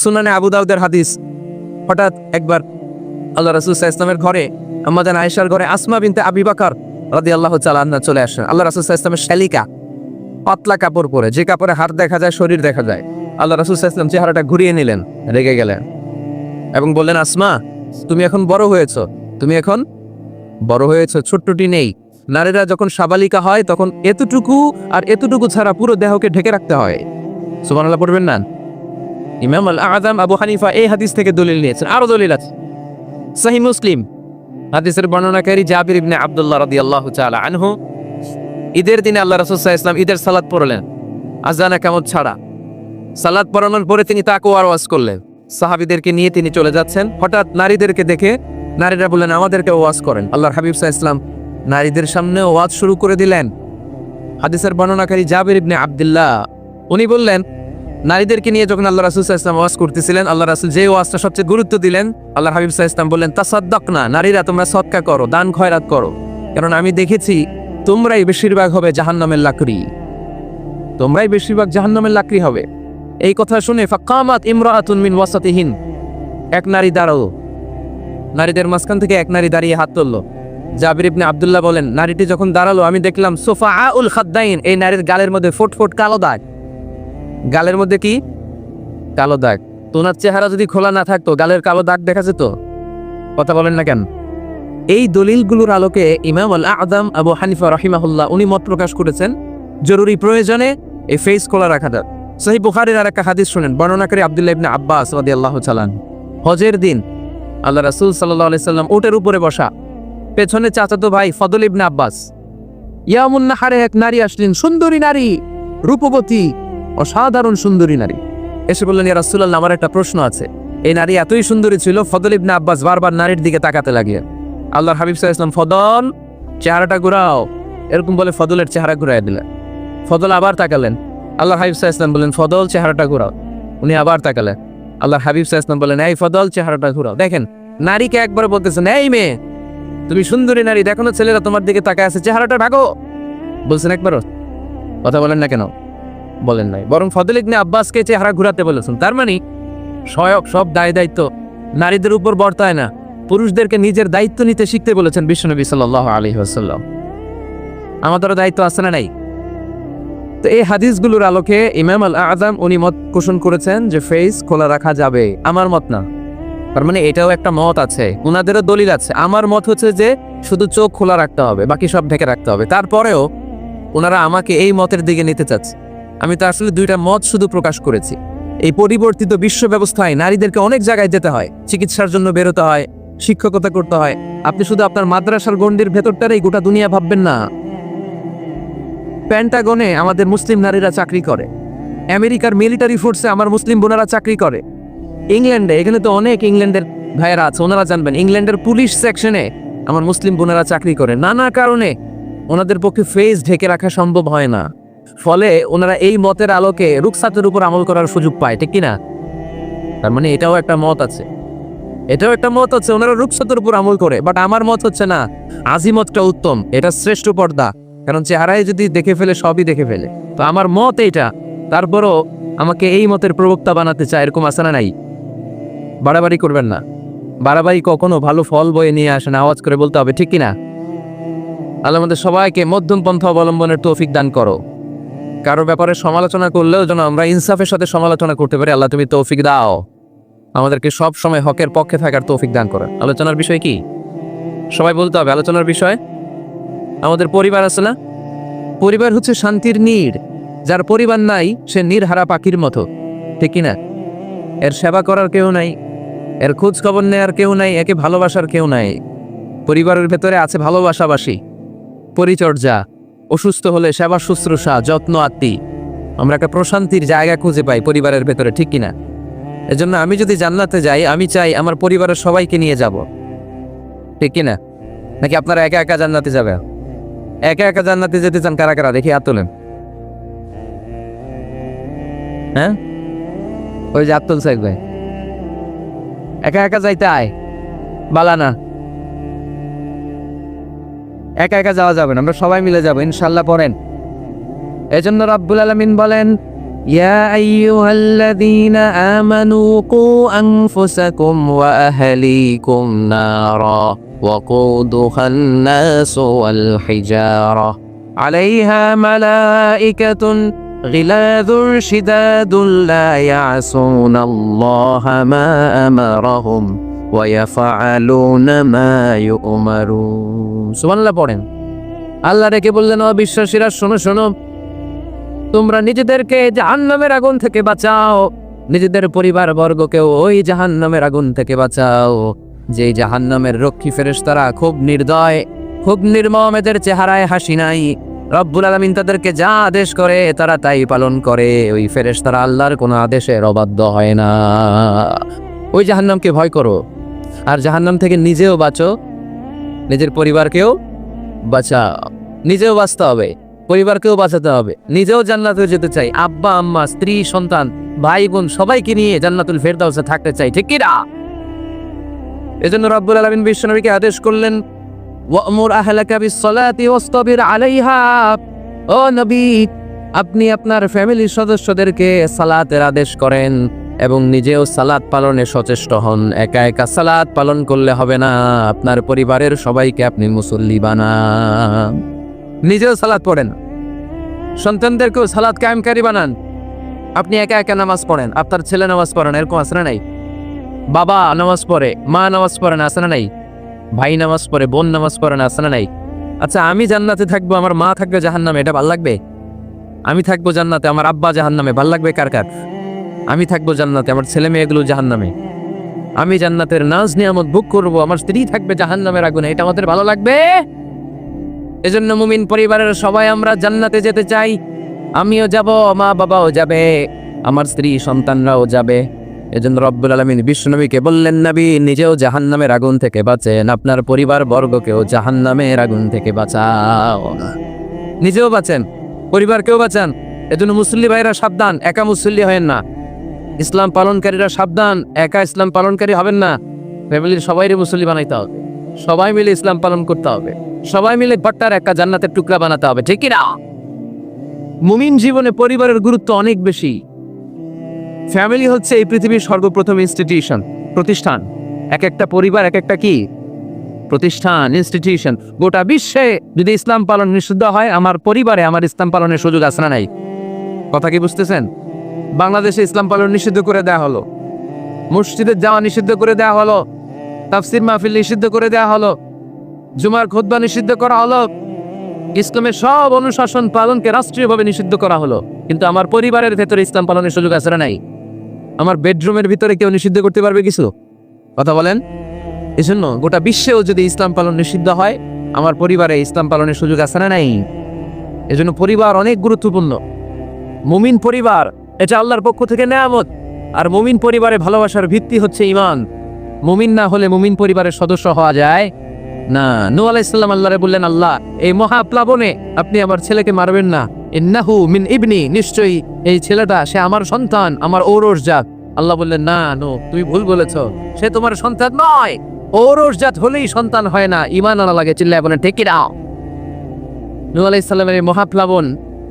সুনানে আবু দাউদের হাদিস, হঠাৎ একবার আল্লাহ রাসূল সাল্লাল্লাহু আলাইহি ওয়াসাল্লামের ঘরে, আম্মা জান আয়েশার ঘরে আসমা বিনতে আবি বকর রাদিয়াল্লাহু তাআলা আনহা চলে আসেন। আল্লাহ রাসূল সাল্লাল্লাহু আলাইহি ওয়াসাল্লামের শালিকা, পাতলা কাপড় পরে, যে কাপড়ে হাত দেখা যায়, শরীর দেখা যায়। আল্লাহ রাসূল সাল্লাল্লাহু আলাইহি ওয়াসাল্লাম চেহারাটা ঘুরিয়ে নিলেন, রেগে গেলেন এবং বললেন, আসমা, তুমি এখন বড় হয়েছো, তুমি এখন বড় হয়েছো, ছোট্টটি নেই। নারীরা যখন সাবালিকা হয় তখন এতটুকু আর এতটুকু ছাড়া পুরো দেহকে ঢেকে রাখতে হয়। সুবহানাল্লাহ পড়বেন না? ইমাম আল আযম আবু হানিফা এই হাদিস থেকে দলিল নিয়েছেন। আরো দলিল আছে, সহিহ মুসলিম হাদিসের বর্ণনাকারী জাবির ইবনে আব্দুল্লাহ রাদিয়াল্লাহু তাআলা আনহু, ঈদের দিনে আল্লাহ রাসূল সাল্লাল্লাহু আলাইহি ওয়াসাল্লাম ঈদের সালাত পড়লেন আযান একামত ছাড়া। সালাত পড়ানোর পরে তিনি তাকওয়ার ওয়াজ করলেন, সাহাবীদেরকে নিয়ে তিনি চলে যাচ্ছেন। হঠাৎ নারীদেরকে দেখে নারীরা বললেন, আমাদেরকে ওয়াজ করেন। আল্লাহর হাবিব সাল্লাল্লাহু আলাইহি ওয়াসাল্লাম নারীদের সামনে ওয়াজ শুরু করে দিলেন। হাদিসের বর্ণনাকারী জাবির ইবনে আব্দুল্লাহ উনি বললেন, নারীদেরকে নিয়ে যখন আল্লাহ রাসূল সাল্লাল্লাহু আলাইহি ওয়াসাল্লাম ওয়াজ করতেছিলেন, আল্লাহ রাসূল যে ওয়াজটা সবচেয়ে গুরুত্ব দিলেন, আল্লাহর হাবিব সাল্লাল্লাহু আলাইহি ওয়াসাল্লাম বললেন, তাসাদ্দাকনা, নারীরা তোমরা সদকা করো, দান খয়রাত করো, কারণ আমি দেখেছি তোমরাই বেশিরভাগ হবে জাহান্নামের লাকড়ি, তোমরাই বেশিরভাগ জাহান্নামের লাকড়ি হবে। এই কথা শুনে ফাকামাত ইমরাআতুন মিন ওয়াসাতিহিন, এক নারী দাঁড়ালো, নারীদের মাঝখান থেকে এক নারী দাঁড়িয়ে হাত তুললো। জাবির ইবনে আব্দুল্লাহ বলেন, নারীটি যখন দাঁড়ালো আমি দেখলাম সুফাআউল খাদ্দাইন, এই নারীর গালের মধ্যে ফুটফুট কালো দাগ, গালের মধ্যে কি কালো দাগ। তোনার চেহারা যদি খোলা না থাকতো গালের কালো দাগ দেখা যেত? কথা বলেন না কেন? এই দলিলগুলোর আলোকে ইমাম আল আযম আবু হানিফা রাহিমাহুল্লাহ উনি মত প্রকাশ করেছেন, জরুরি প্রয়োজনে এই ফেস খোলা রাখা যায়। সহিহ বুখারীর আরেকটা হাদিস শুনেন, বর্ণনাকারী আব্দুল্লাহ ইবনে আব্বাস রাদিয়াল্লাহু তাআলা। হজের দিন আল্লাহ রাসূল সাল্লাল্লাহু আলাইহি সাল্লাম উটের উপরে বসা, পেছনে চাচাতো ভাই ফদল ইবনে আব্বাস। ইয়ামুন নাহারে এক নারী আসলেন, সুন্দরী নারী, রূপবতী, অসাধারণ সুন্দরী নারী। এসে বললেন, ইয়া রাসূলুল্লাহ, আমার একটা প্রশ্ন আছে। এই নারী এতই সুন্দরী ছিল, ফদল ইবনে আব্বাস বারবার নারীর দিকে তাকাতে লাগলেন। আল্লাহর হাবিব সাল্লাল্লাহু আলাইহি ওয়াসাল্লাম, ফদল চেহারাটা ঘুরাও, এরকম বলে ফদলের চেহারা ঘুরাই দিলেন। ফদল আবার তাকালেন, আল্লাহর হাবিব সাল্লাল্লাহু আলাইহি ওয়াসাল্লাম বললেন, ফদল চেহারাটা ঘুরাও। উনি আবার তাকালেন, আল্লাহর হাবিব সাল্লাল্লাহু আলাইহি ওয়াসাল্লাম বললেন, এই ফদল চেহারাটা ঘুরাও। দেখেন, নারীকে একবার বলতেছেন, এই মেয়ে তুমি সুন্দরী নারী, দেখো না ছেলেরা তোমার দিকে তাকায় আছে, চেহারাটা ঢাকো, বলছেন একবারও? কথা বলেন না কেন? বলেন নাই, বরং ফদল ইবনে আব্বাসকে চেহারা ঘুরাতে বলেছেন। তার মানে সব দায় দায়িত্ব নারীদের উপর বর্তায় না, পুরুষদেরকে নিজের দায়িত্ব নিতে শিখতে বলেছেন বিশ্বনবী সাল্লাল্লাহু আলাইহি ওয়াসাল্লাম। আমাদেরও দায়িত্ব আছে না নাই? তো এই হাদিসগুলোর আলোকে ইমাম আল আযম উনি মত পোষণ করেছেন যে ফেস খোলা রাখা যাবে। আমার মত না, তার মানে এটাও একটা মত আছে, ওনাদেরও দলিল আছে। আমার মত হচ্ছে যে শুধু চোখ খোলা রাখতে হবে, বাকি সব ঢেকে রাখতে হবে। তারপরেও ওনারা আমাকে এই মতের দিকে নিতে চাচ্ছে। আমি তো আসলে দুইটা মত শুধু প্রকাশ করেছি। এই পরিবর্তিত বিশ্ব ব্যবস্থায় নারীদেরকে অনেক জায়গায় যেতে হয়, চিকিৎসার জন্য বেরোতে হয়, শিক্ষকতা করতে হয়। আপনি শুধু আপনার মাদ্রাসার গণ্ডির ভেতরটারেই গোটা দুনিয়া ভাববেন না। পেন্টাগনে আমাদের মুসলিম নারীরা চাকরি করে, আমেরিকার মিলিটারি ফোর্সে আমার মুসলিম বোনেরা চাকরি করে, ইংল্যান্ডে, এখানে তো অনেক ইংল্যান্ডের ভাইয়েরা আছে, ওনারা জানবেন, ইংল্যান্ডের পুলিশ সেকশনে আমার মুসলিম বোনেরা চাকরি করে। নানা কারণে ওনাদের পক্ষে ফেস ঢেকে রাখা সম্ভব হয় না, ফলে ওনারা এই মতের আলোকে রুখসাতের উপর আমল করার সুযোগ পায়, ঠিক কিনা? তার মানে এটাও একটা মত আছে, এটাও একটা মত আছে, ওনারা রুখসাতের উপর আমল করে। বাট আমার মত হচ্ছে না, আজিমতটা উত্তম, এটা শ্রেষ্ঠ পর্দা, কারণ চেহারায় যদি দেখে ফেলে সবই দেখে ফেলে। তো আমার মত এইটা, তারপরও আমাকে এই মতের প্রবক্তা বানাতে চায়, এরকম আছে না নাই? বাড়াবাড়ি করবেন না, বাড়াবাড়ি কখনো ভালো ফল বয়ে নিয়ে আসে না, আওয়াজ করে বলতে হবে, ঠিক কিনা? আল্লাহ আমাদের সবাইকে মধ্যম পন্থা অবলম্বনের তৌফিক দান করো। কারো ব্যাপারে সমালোচনা করলেও যেন আমরা ইনসাফের সাথে সমালোচনা করতে পারি। আল্লাহ তুমি তৌফিক দাও, আমাদেরকে সব সময় হকের পক্ষে থাকার তৌফিক দান করো। আলোচনার বিষয় কি? সবাই বলতে হবে আলোচনার বিষয়। আমাদের পরিবার আছে না? পরিবার হচ্ছে শান্তির নীড়। যার পরিবার নাই সে নীড়হারা পাখির মতো, ঠিক কিনা? এর সেবা করার কেউ নাই, এর খোঁজ খবর নেওয়ার কেউ নাই, একে ভালোবাসার কেউ নাই। পরিবারের ভেতরে আছে ভালোবাসাবাসী, পরিচর্যা, অসুস্থ হলে সেবা শুশ্রূষা, যত্ন আত্মি। আমরা একটা প্রশান্তির জায়গা খুঁজে পাই পরিবারের ভেতরে, ঠিক কিনা? এজন্য আমি যদি জান্নাতে যাই, আমি চাই আমার পরিবারের সবাইকে নিয়ে যাব, ঠিক কিনা? নাকি আপনারা একা একা জান্নাতে যাবে? একা একা জান্নাতে যেতে চান কারা কারা? দেখি হাত তোলেন। হ্যাঁ, ওই যে হাত তুলছে এক ভাই। একা একা যাইতে আয় বালা না, একা একা যাওয়া যাবে না, আমরা সবাই মিলে যাবো ইনশাল্লাহ। পড়েন, এজন্য রাব্বুল আলামিন বলেন, يا أيها الذين آمنوا قوا أنفسكم وأهليكم نارا وقودها الناس والحجارة عليها ملائكة غلاظ شداد لا يعصون الله ما أمرهم ويفعلون ما يؤمرون সুবহানাল্লাহ পড়েন। আল্লাহ ডেকে বললেন, ও বিশ্বাসীরা শোনো শোনো, তোমরা নিজেদেরকে জাহান্নামের আগুন থেকে বাঁচাও, নিজেদের পরিবার বর্গকেও ওই জাহান্নামের আগুন থেকে বাঁচাও। যে জাহান্নামের রক্ষী ফেরেশতারা খুব নির্দয়, খুব নির্মম, এদের চেহারায় হাসি নাই। রব্বুল আলামিন তাদেরকে যা আদেশ করে তারা তাই পালন করে। ওই ফেরেশতারা আল্লাহর কোনো আদেশের অবাধ্য হয় না। ওই জাহান্নামকে ভয় করো, আর জাহান্নাম থেকে নিজেও বাঁচো, নিজের পরিবারকেও বাঁচাও। নিজেও বাঁচতে হবে, পরিবারকেও বাঁচাতে হবে। নিজেও জান্নাতে যেতে চাই, আব্বা আম্মা স্ত্রী সন্তান ভাই বোন সবাইকে নিয়ে জান্নাতুল ফেরদাউসে থাকতে চাই, ঠিক কি না? এজন্য রব্বুল আলামিন বিশ্বনবীকে আদেশ করলেন, ওয়ামুর আহলাকা বিসসালাতি ওয়াসতাবির আলাইহা। ও নবী, আপনি আপনার ফ্যামিলির সদস্যদেরকে সালাতের আদেশ করেন এবং নিজেও সালাত পালনে সচেষ্ট হন। একা একা সালাত পালন করলে হবে না, আপনার পরিবারের সবাইকে আপনি মুসল্লি বানান। নিজেও সালাত পড়েন, সন্তানদেরকেও সালাত কায়েমকারী বানান। আপনি একা একা নামাজ পড়েন, আপনার ছেলে নামাজ পড়েন, এরকম আছে না নাই? বাবা নামাজ পড়ে, মা নামাজ পড়েন, আছে না নাই? ভাই নামাজ পড়ে, বোন নামাজ পড়েন, আছে না নাই? আচ্ছা, আমি জান্নাতে থাকবো, আমার মা থাকবে জাহান্নামে, এটা ভাল লাগবে? আমি থাকবো জান্নাতে, আমার আব্বা জাহান্নামে, ভাল লাগবে কার কার? আমি থাকবো জান্নাতে, আমার ছেলে মেয়েগুলো জাহান্নামে। আমি জান্নাতের নাজ নিয়ামত ভোগ করবো, আমার স্ত্রী থাকবে জাহান্নামের আগুনে, এটা আমাদের ভালো লাগবে? এজন্য মুমিন পরিবারের সবাই আমরা জান্নাতে যেতে চাই। আমিও যাব, মা বাবাও যাবে, আমার স্ত্রী সন্তানরাও যাবে। এজন্য রব্বুল আলামিন বিশ্বনবীকে বললেন, নবী নিজেও জাহান্নামের আগুন থেকে বাঁচেন, আপনার পরিবার বর্গকেও জাহান্নামের আগুন থেকে বাঁচাও। নিজেও বাঁচেন, পরিবারকেও বাঁচান। এজন্য মুসল্লি ভাইরা সাবধান, একা মুসল্লি হয়েন না। ইসলাম পালনকারীরা সাবধান, একা ইসলাম পালনকারী হবেন না। ফ্যামিলির সবাইরে মুসল্লি বানাইতে হবে, সবাই মিলে ইসলাম পালন করতে হবে, সবাই মিলে ঘরটার একটা জান্নাতের টুকরা বানাতে হবে, ঠিক কি না? মুমিন জীবনে পরিবারের গুরুত্ব অনেক বেশি। ফ্যামিলি হচ্ছে এই পৃথিবীর সর্বপ্রথম ইনস্টিটিউশন, প্রতিষ্ঠান। এক একটা পরিবার এক একটা কি প্রতিষ্ঠান, ইনস্টিটিউশন। গোটা বিশ্বে যদি ইসলাম পালন নিষিদ্ধ হয়, আমার পরিবারে আমার ইসলাম পালনের সুযোগ আছে না নাই? কথা কি বুঝতেছেন? বাংলাদেশে ইসলাম পালন নিষিদ্ধ করে দেওয়া হলো, মসজিদে যাওয়া নিষিদ্ধ করে দেওয়া হলো, তাফসির মাহফিল নিষিদ্ধ করে দেওয়া হলো, জুমার খুতবা নিষিদ্ধ করা হলো, ইসলামের সব অনুশাসন পালনকে রাষ্ট্রীয়ভাবে নিষিদ্ধ করা হলো। কিন্তু আমার পরিবারের ভেতরে ইসলাম পালনের সুযোগ আছে না নাই? আমার বেডরুমের ভিতরে কেউ নিষিদ্ধ করতে পারবে কিছু? কথা বলেন। এজন্য গোটা বিশ্বেও যদি ইসলাম পালন নিষিদ্ধ হয়, আমার পরিবারে ইসলাম পালনের সুযোগ আছে না নাই? এজন্য পরিবার অনেক গুরুত্বপূর্ণ। মুমিন পরিবার এটা আল্লাহর পক্ষ থেকে নেয়ামত। আর মুমিন পরিবারে ভালোবাসার ভিত্তি হচ্ছে ঈমান। মুমিন না হলে মুমিন পরিবারের সদস্য হওয়া যায় না। নূহ আলাইহিস সালাম আল্লাহরে বললেন, আল্লাহ এই মহাপ্লাবনে আপনি আমার ছেলেকে মারবেন না। ইন্নাহু মিন ইবনি, নিশ্চয়ই এই ছেলেটা সে আমার সন্তান, আমার ঔরস জাত। আল্লাহ বললেন, না নূহ, তুমি ভুল বলেছো, সে তোমার সন্তান নয়। ঔরস জাত হলেই সন্তান হয় না, ঈমান আনা লাগে। চিল্লায় বলেন ঠিক কি না? নূহ আলাইহিস সালামের এই মহাপ্লাবন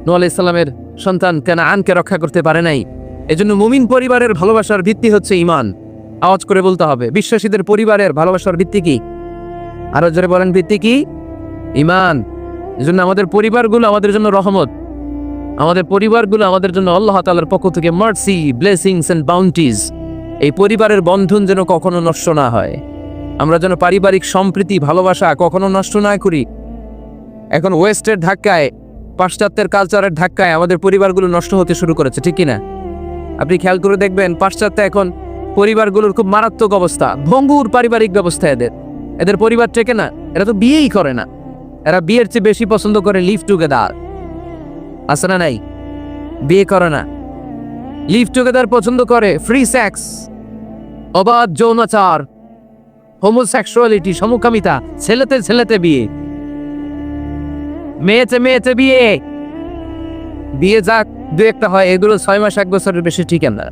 নূহ আলাইহিস সালামের সন্তান কানাআনকে রক্ষা করতে পারে নাই। এজন্য মুমিন পরিবারের ভালোবাসার ভিত্তি হচ্ছে ঈমান। আওয়াজ করে বলতে হবে, বিশ্বাসীদের পরিবারের ভালোবাসার ভিত্তি কি? আরো জোরে বলেন, ভিত্তি কি? ঈমান। এজন্য আমাদের পরিবারগুলো আমাদের জন্য রহমত, আমাদের পরিবারগুলো আমাদের জন্য আল্লাহ তাআলার পক্ষ থেকে মার্সি, ব্লেসিংস এন্ড বাউন্টিজ। এই পরিবারের বন্ধন যেন কখনো নষ্ট না হয়, আমরা যেন পারিবারিক সম্প্রীতি ভালোবাসা কখনো নষ্ট না করি। এখন ওয়েস্টের ধাক্কায়, পাশ্চাত্যের কালচারের ধাক্কায় আমাদের পরিবারগুলো নষ্ট হতে শুরু করেছে, ঠিক কিনা? আপনি খেয়াল করে দেখবেন, পাশ্চাত্যে এখন পরিবারগুলোর খুব মারাত্মক অবস্থা, ভঙ্গুর পারিবারিক ব্যবস্থা। এদের পরিবার টেকে না, এরা তো বিয়েই করে না। এরা বিয়ের চেয়ে বেশি পছন্দ করে লিভ টুগেদার, আছে না নাই? বিয়ে করে না, লিভ টুগেদার পছন্দ করে, ফ্রি সেক্স, অবাধ যৌনাচার, হোমোসেক্সুয়ালিটি, সমকামিতা, ছেলেতে ছেলেতে বিয়ে, মেয়েতে মেয়েতে বিয়ে। বিয়ে যাক দু একটা হয়, এগুলো 6 মাস 1 বছরের বেশি টিকে না।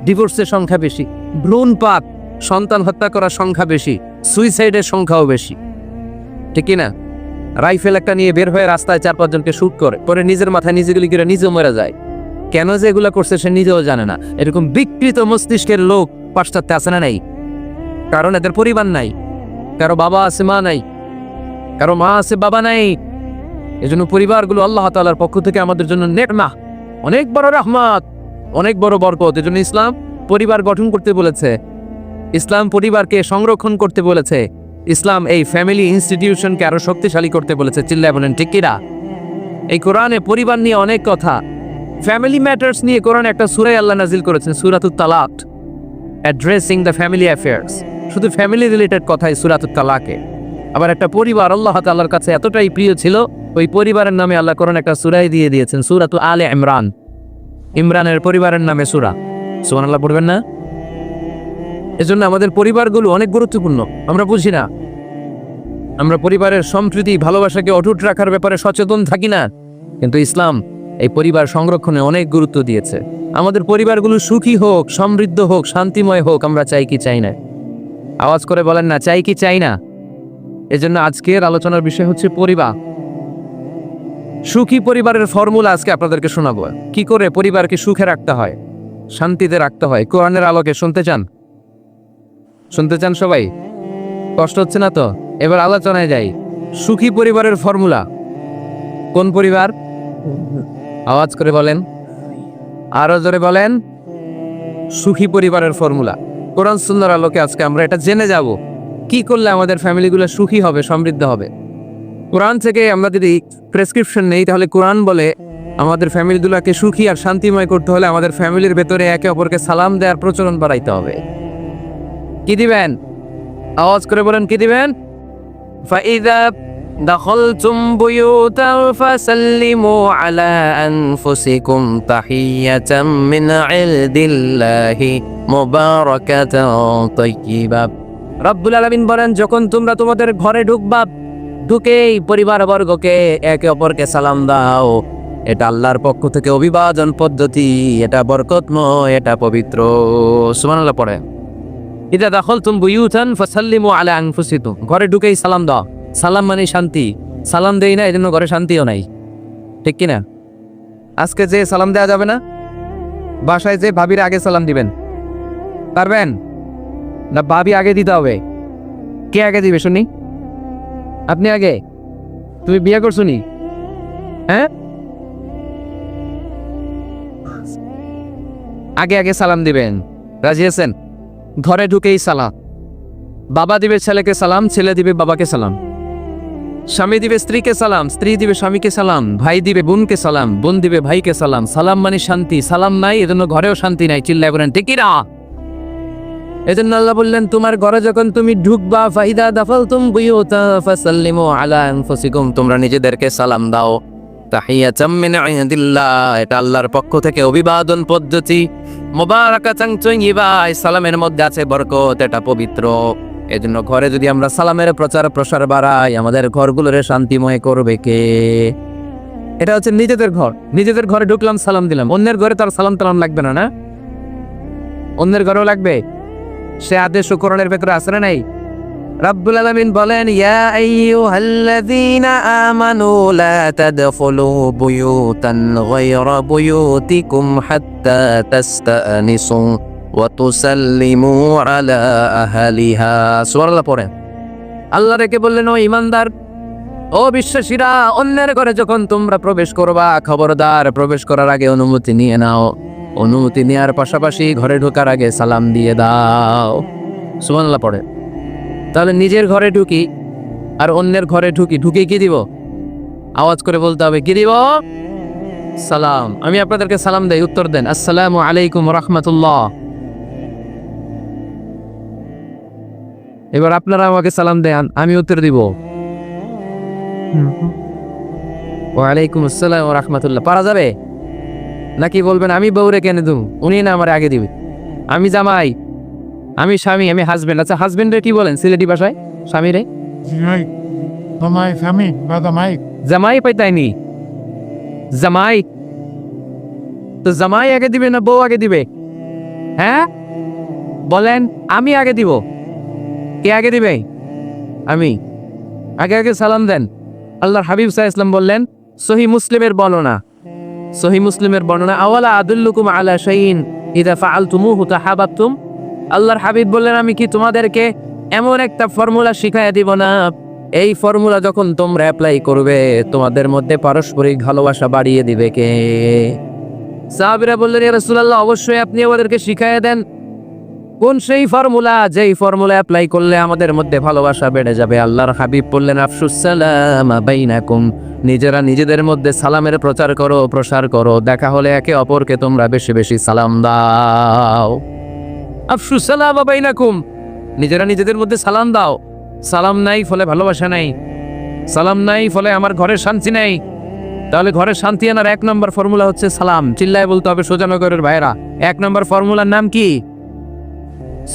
ডিভোর্সের সংখ্যা বেশি, ভ্রূণপাত, সন্তান হত্যা করার সংখ্যা বেশি, সুইসাইডের সংখ্যাও বেশি, ঠিক কিনা? রাইফেল একটা নিয়ে বের হয়ে রাস্তায় 4-5 জনকে শুট করে, পরে নিজের মাথায় নিজে গুলি করে নিজেও মরে যায়। কেন যে এগুলা করছে সে নিজেও জানে না। এরকম বিকৃত মস্তিষ্কের লোক পাশ্চাত্যে আছে না নাই? কারণ এদের পরিবার নাই, কারো বাবা আছে মা নাই, কারো মা আছে বাবা নাই। এজন্য পরিবারগুলো আল্লাহ তাআলার পক্ষ থেকে আমাদের জন্য নেকমাহ, অনেক বড় রহমত, অনেক বড় বরকত। এজন্য ইসলাম পরিবার গঠন করতে বলেছে, ইসলাম পরিবারকে সংরক্ষণ করতে বলেছে, ইসলাম এই ফ্যামিলি ইনস্টিটিউশনকে আরো শক্তিশালী করতে বলেছে। চিল্লায় বলেন ঠিক কিনা? এই কোরআনে পরিবার নিয়ে অনেক কথা, ফ্যামিলি ম্যাটার্স নিয়ে কোরআনে একটা সূরা আল্লাহ নাজিল করেছেন, সূরাতুত তালাক, অ্যাড্রেসিং দ্য ফ্যামিলি অ্যাফেয়ার্স। শুধু ফ্যামিলি রিলেটেড কথাই সূরাতুত তালাকে। আবার একটা পরিবার আল্লাহ তাআলার কাছে এতটাই প্রিয় ছিল, ওই পরিবারের নামে আল্লাহ কোরআন একটা সূরাই দিয়ে দিয়েছেন, সূরাতু আলে ইমরান। ইমরানের পরিবারের নামে সূরা। সুবহানাল্লাহ পড়বেন না? এজন্য আমাদের পরিবারগুলো অনেক গুরুত্বপূর্ণ। আমরা বুঝি না, আমরা পরিবারের সম্প্রীতি ভালোবাসাকে অটুট রাখার ব্যাপারে সচেতন থাকি না, কিন্তু ইসলাম এই পরিবার সংরক্ষণে অনেক গুরুত্ব দিয়েছে। আমাদের পরিবারগুলো সুখী হোক, সমৃদ্ধ হোক, শান্তিময় হোক, আমরা চাই কি চাই না? আওয়াজ করে বলেন না, চাই কি চাই না? এজন্য আজকের আলোচনার বিষয় হচ্ছে পরিবার। সুখী পরিবারের ফর্মুলা আজকে আপনাদেরকে শোনাবো, কি করে পরিবারকে সুখে রাখতে হয়, শান্তিতে রাখতে হয়, কোরআনের আলোকে। শুনতে চান? শুনতে চান সবাই? কষ্ট হচ্ছে না তো? এবার আলোচনায় যাই। সুখী পরিবারের ফর্মুলা। কোন পরিবার? আওয়াজ করে বলেন, আরো জোরে বলেন। সুখী পরিবারের ফর্মুলা কোরআন সুন্নাহর আলোকে আজকে আমরা এটা জেনে যাব, কি করলে আমাদের ফ্যামিলিগুলো সুখী হবে, সমৃদ্ধ হবে। কোরআন থেকে আমরা যদি প্রেসক্রিপশন নেই, তাহলে কোরআন বলে আমাদের ফ্যামিলিগুলোকে সুখী আর শান্তিময় করতে হলে আমাদের ফ্যামিলির ভেতরে একে অপরকে সালাম দেওয়ার প্রচলন বাড়াইতে হবে। কি দিবেন? আওয়াজ করে বলেন, কি দিবেন? ফাইদা দাখালতুম বুয়ুতান ফাসাল্লিমু আলা আনফুসিকুম তাহিয়াতাম মিন ইনদিল্লাহি মুবারাকাতান তাইয়্যিবা। রব্বুল আলামিন বলেন, যখন তোমরা তোমাদের ঘরে ঢুকবা, ঢুকেই পরিবারবর্গকে একে অপরকে সালাম দাও। এটা আল্লাহর পক্ষ থেকে অভিবাদন পদ্ধতি, এটা বরকতময়, এটা পবিত্র। সুবহানাল্লাহ পড়ে। ইদা দাখালতুম বুয়ুতান ফাসাল্লিমু আলা আনফুসিকুম, ঘরে ঢুকেই সালাম দাও। সালাম মানে শান্তি। সালাম দেই না, এজন্য ঘরে শান্তিও নাই। ঠিক কি না? আজকে যে সালাম দেওয়া যাবে না, বাসায় যে ভাবির আগে সালাম দিবেন, পারবেন না? ভাবি আগে দিতে হবে। কে আগে দিবে শুনি? আপনি আগে। তুমি বিয়ে করছো নি? হ্যাঁ, আগে আগে সালাম দিবেন। রাজি আছেন? ঘরে ঢুকেই সালাম। বাবা দিবে ছেলেকে সালাম, ছেলে দিবে বাবাকে সালাম। স্বামী দিবে স্ত্রীকে সালাম, স্ত্রী দিবে স্বামীকে সালাম। ভাই দিবে বোনকে সালাম, বোন দিবে ভাইকে সালাম। সালাম মানে শান্তি। সালাম নাই, এজন্য ঘরেও শান্তি নাই। চিল্লায় বলেন ঠিক কি না? এজন্য আল্লাহ বললেন, তোমার ঘরে যখন তুমি ঢুকবা, ফাইদা দাখালতুম বুয়ুতা ফাসাল্লিমু আলা আনফুসিকুম, তোমরা নিজেদেরকে সালাম দাও। তাহিয়াতাম মিন ইনদিল্লাহ, এটা আল্লাহর পক্ষ থেকে অভিবাদন পদ্ধতি। মুবারাকাতান তাইয়্যিবা, এই সালামের মধ্যে আছে বরকত, এটা পবিত্র। এজন্য ঘরে যদি আমরা সালামের প্রচার প্রসার বাড়াই, আমাদের ঘরগুলোরে শান্তিময় করবে কে? এটা হচ্ছে নিজেদের ঘর। নিজেদের ঘরে ঢুকলাম, সালাম দিলাম। অন্যের ঘরে তার সালাম তালাম লাগবে না, না? অন্যের ঘরেও লাগবে। সে আদেশ কোরআনের ভেতরে আছে না নাই? রাব্বুল আলামিন বলেন, ইয়া আইয়ুহাল্লাযীনা আমানু লা তাদখুলু বুয়ুতান গায়রা বুয়ুতিকুম হাত্তা তাস্তানিসু ওয়া তুসাল্লিমু আলা আহলিহা। সুবহানাল্লাহ পড়েন। আল্লাহ রেখে বললেন, ও ঈমানদার, ও বিশ্বাসীরা, অন্যের ঘরে যখন তোমরা প্রবেশ করবা, খবরদার প্রবেশ করার আগে অনুমতি নিয়ে নাও। অনুমতি নেওয়ার পাশাপাশি ঘরে ঢোকার আগে সালাম দিয়ে দাও। সুবহানাল্লাহ পড়ে। তাহলে নিজের ঘরে ঢুকি আর অন্যের ঘরে ঢুকি কি দিব? আওয়াজ করে বলতে হবে, কি দিব? সালাম। আমি আপনাদেরকে সালাম দেই, উত্তর দেন, আসসালামু আলাইকুম রাহমাতুল্লাহ। এবার আপনারা আমাকে সালাম দেন, আমি উত্তর দিব, ওয়ালাইকুম আসসালাম ওয়া রাহমাতুল্লাহ। পারা যাবে নাকি বলবেন আমি বউরে কেন দেব, উনি না আমার আগে দিবে? আমি জামাই, আমি স্বামী, আমি হাজবেন্ড। আচ্ছা, হাজবেন্ডে কি বলেন সিলেটি ভাষায়? স্বামীরে জামাই পাইতাইনি। জামাই তো জামাই আগে দিবে না বউ আগে দিবে? হ্যাঁ বলেন, আমি আগে দিব। কে আগে দিবে? আমি। আগে আগে সালাম দেন। আল্লাহর হাবিব সাল্লাল্লাহু আলাইহি ওয়াসাল্লাম বললেন, সহিহ মুসলিমের বর্ণনা, সহিহ মুসলিমের বর্ণনা, আওয়ালা আদুল্লুকুম আলা শাইইন ইযা ফাআলতুমুহু তাহাবাবতুম। আল্লাহর হাবিব বললেন, আমি কি তোমাদেরকে এমন একটা ফর্মুলা শিখাইয়া দিব না, এই ফর্মুলা যখন তোমরা অ্যাপ্লাই করবে তোমাদের মধ্যে পারস্পরিক ভালোবাসা বাড়িয়ে দিবে কে? সাহাবীরা বললেন, ইয়া রাসূলুল্লাহ, অবশ্যই আপনি আমাদেরকে শিখাইয়া দেন। কোন সেই ফর্মুলা, যেই ফর্মুলা অ্যাপ্লাই করলে আমাদের মধ্যে ভালোবাসা বেড়ে যাবে? আল্লাহর হাবিব বললেন, আফশুস সালামা বাইনাকুম, নিজেরা নিজেদের মধ্যে সালামের প্রচার করো, প্রসার করো। দেখা হলে একে অপরকে তোমরা বেশি বেশি সালাম দাও। আফশুস সালামা বাইনাকুম, নিজেরা নিজেদের মধ্যে সালাম দাও। সালাম নাই ফলে ভালোবাসা নাই, সালাম নাই ফলে আমার ঘরের শান্তি নাই। তাহলে ঘরের শান্তি আনার 1 নম্বর ফর্মুলা হচ্ছে সালাম। চিল্লায় বলতে হবে সোজানগরের ভাইরা, 1 নম্বর ফর্মুলার নাম কি?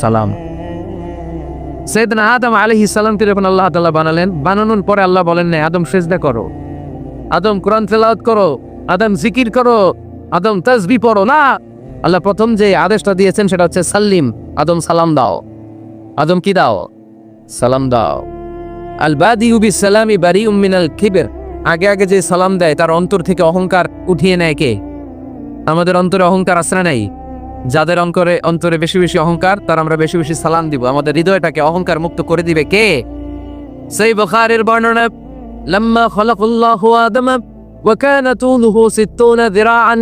সালাম। সাইয়েদনা আদম আলাইহিস সালামকে যখন আল্লাহ তাআলা বানালেন, বানানোর পরে আল্লাহ বলেন না আদম সিজদা করো, আদম কোরআন তেলাওয়াত করো, আদম জিকির করো, আদম তাসবিহ পড়ো না। আল্লাহ প্রথম যে আদেশটা দিয়েছেন সেটা হচ্ছে সাল্লিম, আদম সালাম দাও। আদম কি দাও? সালাম দাও। আল বাদিউ বিস সালামি বারিউম মিনাল কিবর, আগে আগে যে সালাম দেয় তার অন্তর থেকে অহংকার উঠিয়ে নেয় কে? আমাদের অন্তরে অহংকার আছে না নাই? যাদের অন্তরে বেশি বেশি অহংকার, তার আমরা বেশি বেশি সালাম দিব। আমাদের হৃদয়টাকে অহংকার মুক্ত করে দিবে কে? সেই বুখারীর বর্ণনা, লাম্মা খালাকাল্লাহু আদম ওয়া কানা তুলুহু 60 যিরাআন,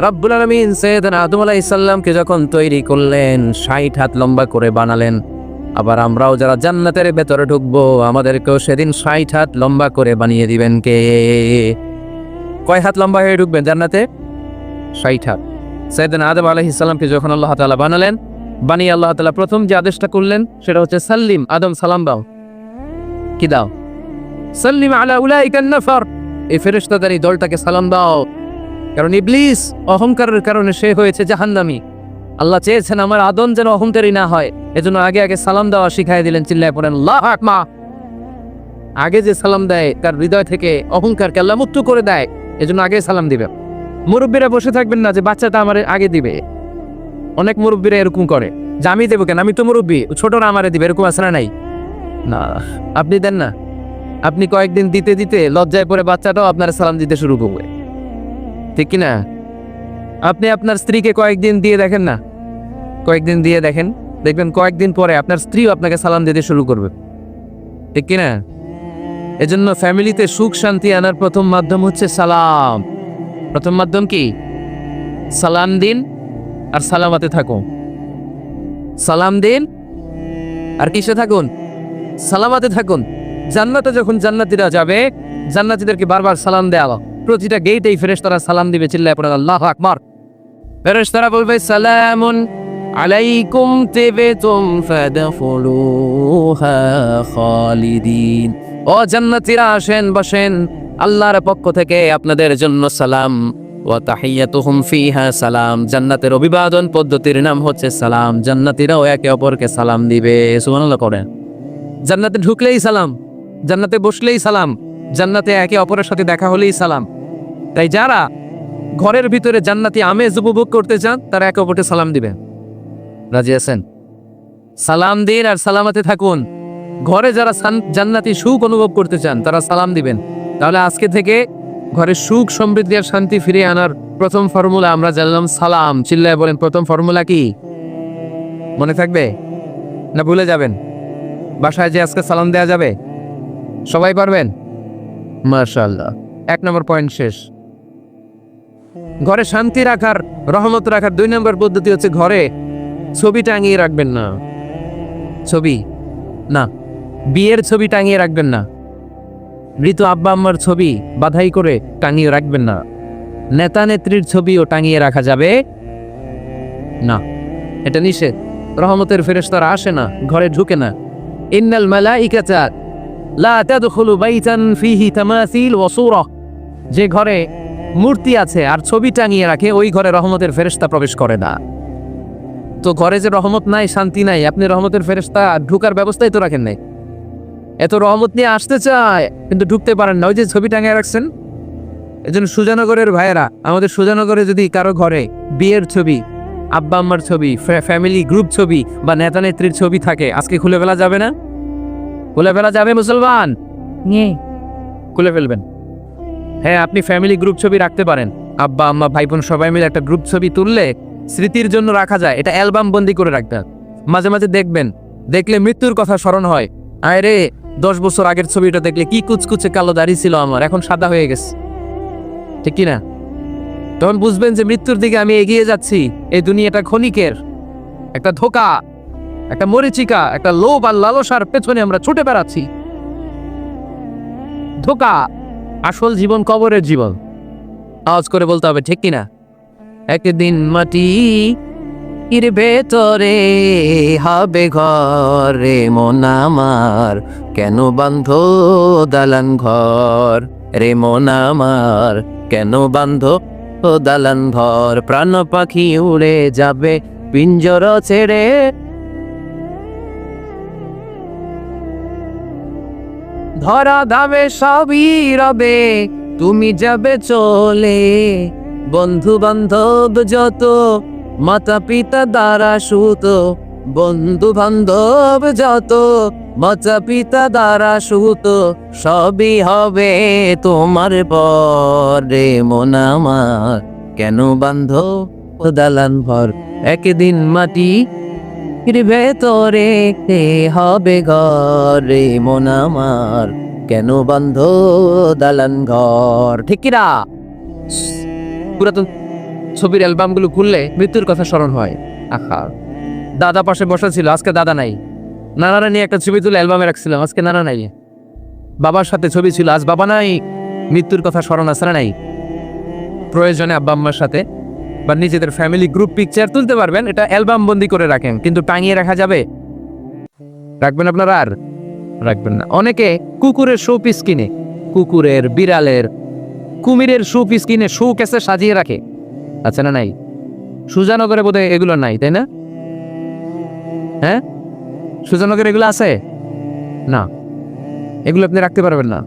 রব্বুল আলামিন সাইয়েদনা আদম আলাইহিস সালামকে যখন তৈরি করলেন 60 হাত লম্বা করে বানালেন। আবার আমরাও যারা জান্নাতের ভেতরে ঢুকবো আমাদেরকেও সেদিন 60 হাত লম্বা করে বানিয়ে দিবেন কে? কয় হাত লম্বা হয়ে ঢুকবেন জান্নাতে? 60 হাত। সাইয়েদনা আদম আলাইহিস সালামকে যখন আল্লাহ তাআলা বানালেন, বানিয়ে আল্লাহ তাআলা প্রথম যে আদেশটা করলেন সেটা হচ্ছে সাল্লিম, আদম সালাম দাও। কি দাও? সাল্লিম আলা উলাইকান নাফার, এই ফেরেশতাদের এই দলটাকে সালাম দাও। কারণ ইবলিস অহংকারের কারণে সে হয়েছে জাহান্নামী। আল্লাহ চেয়েছেন আমার আদম যেন অহংকারী না হয়, এজন্য আগে আগে সালাম দেওয়া শিখাই দিলেন। চিল্লায় পড়েন আল্লাহু আকবার। আগে যে সালাম দেয় তার হৃদয় থেকে অহংকারকে আল্লাহ মুক্ত করে দেয়, এজন্য আগে সালাম দিবেন। মুরব্বীরা বসে থাকবেন না যে বাচ্চাটা আমার আগে দিবে। অনেক মুরব্বীরা এরকম করে যে আমি দেবো কেন, আমি তো মুরব্বী, ছোটরা আমারে দিবে, এরকম আছে না নাই? না, আপনি দেন না। আপনি কয়েকদিন দিতে দিতে লজ্জায় পড়ে বাচ্চাটাও আপনার সালাম দিতে শুরু করবে, ঠিক কিনা? আপনি আপনার স্ত্রীকে কয়েকদিন দিয়ে দেখেন না, কয়েকদিন দিয়ে দেখেন, দেখবেন কয়েকদিন পরে আপনার স্ত্রীও আপনাকে সালাম দিতে শুরু করবে, ঠিক কিনা? এজন্য ফ্যামিলিতে সুখ শান্তি আনার প্রথম মাধ্যম হচ্ছে সালাম। প্রথম মাধ্যম কি? সালাম দিন আর সালামাতে থাকুন। সালাম দিন আর কিসে থাকুন? সালামাতে থাকুন। জান্নাতে যখন জান্নাতীরা যাবে, জান্নাতীদেরকে বারবার সালাম দেওয়া, প্রতিটা গেটেই ফেরেশতারা সালাম দিবে। চিল্লায় পড়েন আল্লাহু আকবার। ফেরেশতারা বলবে সালামুন আলাইকুম তিবতুম ফাদখুলুহা খালিদিন। ও জান্নাতীরা আসেন, বসেন, আল্লাহর পক্ষ থেকে আপনাদের জন্য সালাম। ওয়া তাহিয়াতুহুম ফিহা সালাম, জান্নাতের অভিবাদন পদ্ধতির নাম হচ্ছে সালাম। জান্নাতীরাও একে অপরকে সালাম দিবে। সুবহানাল্লাহ করেন। জান্নাতে ঢুকলেই সালাম, জান্নাতে বসলেই সালাম, জান্নাতে একে অপরের সাথে দেখা হলেই সালাম। তাই যারা ঘরের ভিতরে জান্নাতি আমেজ উপভোগ করতে চান তারা একে অপরকে সালাম দিবেন। রাজি আছেন? সালাম দিন আর সালামাতে থাকুন। ঘরে যারা জান্নাতি সুখ অনুভব করতে চান তারা সালাম দিবেন। তাহলে আজকে থেকে ঘরে সুখ সমৃদ্ধি আর শান্তি ফিরিয়ে আনার প্রথম ফর্মুলা আমরা জানলাম সালাম। চিল্লায় বলেন প্রথম ফর্মুলা কি? মনে থাকবে না ভুলে যাবেন? বাসায় যে আজকে সালাম দেয়া যাবে, সবাই পারবেন? মাশাআল্লাহ। 1 নম্বর পয়েন্ট শেষ। ঘরে শান্তি রাখার, রহমত রাখার 2 নম্বর পদ্ধতি হচ্ছে ঘরে ছবি টাঙিয়ে রাখবেন না। ছবি না, বিয়ের ছবি টাঙিয়ে রাখবেন না। মৃত আব্বা আম্মার ছবি বাধাই করে টাঙিয়ে রাখবেন না। নেতা নেত্রীর ছবিও টাঙিয়ে রাখা যাবে না, এটা নিষেধ। রহমতের ফেরেশতারা আসে না, ঘরে ঢুকে না। ইন্নাল মালাইকাতা লা তাদখুলু বাইতান ফিহি তামাসিল ওয়া সূরা, যে ঘরে মূর্তি আছে আর ছবি টাঙিয়ে রাখে ওই ঘরে রহমতের ফেরেশতা প্রবেশ করে না। তো ঘরে যে রহমত নাই, শান্তি নাই, আপনি রহমতের ফেরেশতা ঢুকার ব্যবস্থাই তো রাখেন নাই। এত রহমত নিয়ে আসতে চায় কিন্তু ঢুকতে পারেন না, ওই যে ছবি টাঙিয়ে রাখছেন। এজন্য সুজানগরের ভাইয়েরা, আমাদের সুজানগরে যদি কারো ঘরে বিয়ের ছবি, আব্বা আম্মার ছবি, ফ্যামিলি গ্রুপ ছবি বা নেতা নেত্রীর ছবি থাকে, আজকে খুলে ফেলা যাবে না? খুলে ফেলা যাবে মুসলমান? খুলে ফেলবেন। হ্যাঁ, আপনি ফ্যামিলি গ্রুপ ছবি রাখতে পারেন, আব্বা আম্মা ভাই বোন সবাই মিলে একটা গ্রুপ ছবি তুললে স্মৃতির জন্য রাখা যায়, এটা অ্যালবাম বন্দি করে রাখবেন। মাঝে মাঝে দেখবেন, দেখলে মৃত্যুর কথা স্মরণ হয়। আয় রে, 10 বছর আগের ছবিটা দেখলে কি কুচকুচে কালো দাড়ি ছিল আমার, এখন সাদা হয়ে গেছে, ঠিক কিনা? তখন বুঝবেন যে মৃত্যুর দিকে আমি এগিয়ে যাচ্ছি। এই দুনিয়াটা ক্ষণিকের, একটা ধোঁকা, একটা মরিচিকা, একটা লোভ আর লালসার পেছনে আমরা ছুটে বেড়াচ্ছি। ধোঁকা, আসল জীবন কবরের জীবন। আওয়াজ করে বলতে হবে, ঠিক কিনা? একদিন মাটি এর ভেতরে হবে ঘরে মন আমার, কেন বান্ধ দালান ঘর রে মন আমার, কেন বান্ধ দালান ঘর। প্রাণ পাখি উড়ে যাবে পিঞ্জর ছেড়ে, ধরা ধাবে সবই রবে তুমি যাবে চলে। বন্ধু বান্ধব যত মাতা পিতা দ্বারা সুত, বন্ধু বান্ধব যত মাতা পিতা দ্বারা সুত, সবই হবে তোমার পরে মন আমার, কেন বান্ধ দালান ঘর। একদিন মাটি ভেতরে হবে ঘরে মন আমার, কেন বান্ধ দালান ঘর। ঠিক কিনা? পুরাতন ছবির অ্যালবামগুলো খুললে মৃত্যুর কথা স্মরণ হয়। আহা, দাদা পাশে বসা ছিল, আজকে দাদা নাই। নানারা নিয়ে একটা ছবি তুলে অ্যালবামে রাখছিলাম, আজকে নানা নাই। বাবার সাথে ছবি ছিল, আজ বাবা নাই। মৃত্যুর কথা স্মরণ আছে না নাই? প্রয়োজনে আব্বা আম্মার সাথে বা নিজেদের ফ্যামিলি গ্রুপ পিকচার তুলতে পারবেন, এটা অ্যালবাম বন্দি করে রাখেন, কিন্তু টাঙিয়ে রাখা যাবে? রাখবেন আপনারা? আর রাখবেন না। অনেকে কুকুরের শো পিস কিনে, কুকুরের, বিড়ালের, কুমিরের শো পিস কিনে শো কেসে সাজিয়ে রাখে, আছে না নাই? সুজানগরে বোধহয় এগুলো নাই, তাই না? হ্যাঁ, সুজানগরে এগুলো আছে না? এগুলো আপনি রাখতে পারবেন না,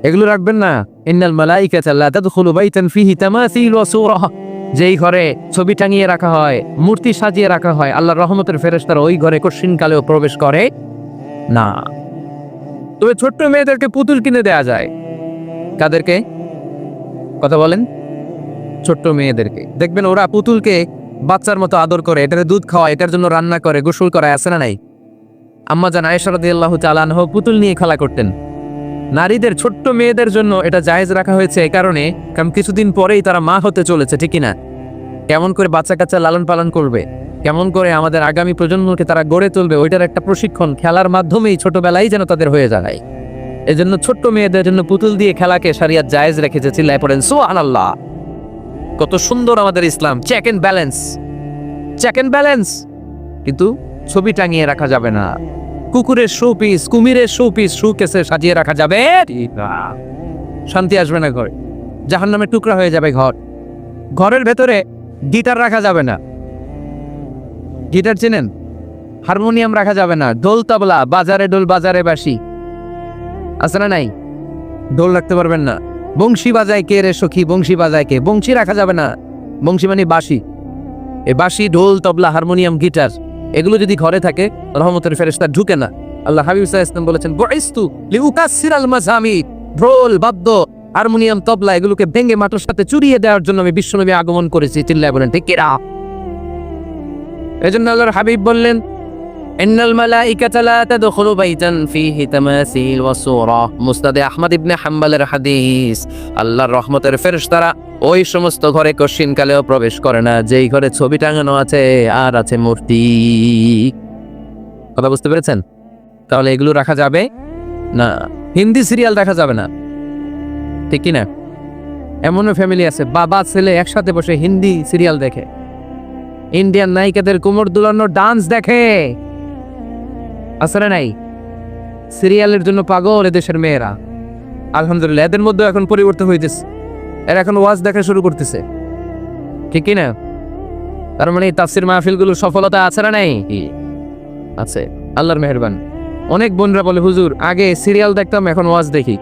এগুলো রাখবেন না। ইন্নাল মালাইকাতা লা তাদখুলু বাইতান ফিহি তামাসিল ওয়া সূরা, যেই ঘরে ছবি টাঙিয়ে রাখা হয়, মূর্তি সাজিয়ে রাখা হয়, আল্লাহর রহমতের ফেরেশতারা ওই ঘরে কশিনকালেও প্রবেশ করে না। তবে ছোট্ট মেয়েদেরকে পুতুল কিনে দেয়া যায়। কাদেরকে কথা বলেন? ছোট্ট মেয়েদেরকে দেখবেন, ওরা পুতুলকে বাচ্চার মতো আদর করে, এটারে দুধ খাওয়ায়, এটার জন্য রান্না করে, গোসল করায়, আছে না নাই? আম্মা জান আয়েশা রাদিয়াল্লাহু তাআলা আনহা পুতুল নিয়ে খেলা করতেন। নারীদের, ছোট্ট মেয়েদের জন্য এটা জায়েজ রাখা হয়েছে এই কারণে, কারণ কিছুদিন পরেই তারা মা হতে চলেছে, ঠিক কিনা? কেমন করে বাচ্চা কাচ্চা লালন পালন করবে, কেমন করে আমাদের আগামী প্রজন্মকে তারা গড়ে তুলবে, ওইটার একটা প্রশিক্ষণ খেলার মাধ্যমেই ছোটবেলায় যেন তাদের হয়ে যায়। এজন্য ছোট্ট মেয়েদের জন্য পুতুল দিয়ে খেলাকে শরিয়ত জায়েজ রেখেছে। চিল্লায় পড়েন সুবহানাল্লাহ। কত সুন্দর আমাদের ইসলাম, check and balance, check and balance. কিন্তু ছবি টাঙিয়ে রাখা যাবে না। কুকুরের শো পিস, কুমিরের শো পিস শো কেসে সাজিয়ে রাখা যাবে না। শান্তি আসবে না ঘরে, জাহান্নামের টুকরা হয়ে যাবে ঘর। ঘরের ভেতরে গিটার রাখা যাবে না। গিটার চেনেন? হারমোনিয়াম রাখা যাবে না। ঢোল তবলা, বাজারে ঢোল বাজারে বাঁশি, আছে না নাই? ঢোল রাখতে পারবেন না। বংশী বাজায় কে রে সখী, বংশী বাজায় কে? বংশী রাখা যাবে না। বংশী মানে বাঁশি। এই বাঁশি, ঢোল, তবলা, হারমোনিয়াম, গিটার, এগুলো যদি ঘরে থাকে রহমতের ফেরেশতা ঢুকে না। আল্লাহ হাবিব সাল্লাল্লাহু আলাইহি ওয়াসাল্লাম বলেছেন, বুইস্তু লিউকাসসিরাল মাযামির, ঢোল, বাদ্য, হারমোনিয়াম, তবলা এগুলোকে ভেঙে মাটির সাথে চুরিয়ে দেওয়ার জন্য আমি বিশ্বনবী আগমন করেছি। চিল্লায় বলেন ঠিক কিনা? এজন্য আল্লাহর হাবিব বললেন, ইন্নাল মালাইকাতা লা তাদখুলু বাইতান ফিহি তামাসিল ওয়া সূরা। মুসনাদ আহমদ ইবনে হাম্বলের হাদিস। আল্লাহর রহমতের ফেরেশতারা ওই সমস্ত ঘরে কশিনকালেও প্রবেশ করে না যেই ঘরে ছবি টাঙানো আছে আর আছে মূর্তি। কথা বুঝতে পেরেছেন? তাহলে এগুলো রাখা যাবে না। হিন্দি সিরিয়াল দেখা যাবে না, ঠিক কিনা? এমনও ফ্যামিলি আছে, বাবা ছেলে একসাথে বসে হিন্দি সিরিয়াল দেখে, ইন্ডিয়ান নায়িকাদের কোমর দুলানো ডান্স দেখে, আসলে নাই? সিরিয়ালের জন্য পাগল এদেশের মেয়েরা। আলহামদুলিল্লাহ, এদের মধ্যে এখন পরিবর্তন হইতেছে, এরা এখন ওয়াজ দেখা শুরু করতেছে, ঠিক কিনা? তার মানে তাফসির মাহফিলগুলোর সফলতা আছে না নাই? আছে, আল্লাহর মেহেরবান। অনেক বোনরা বলে, হুজুর আগে সিরিয়াল দেখতাম, এখন ওয়াজ দেখি।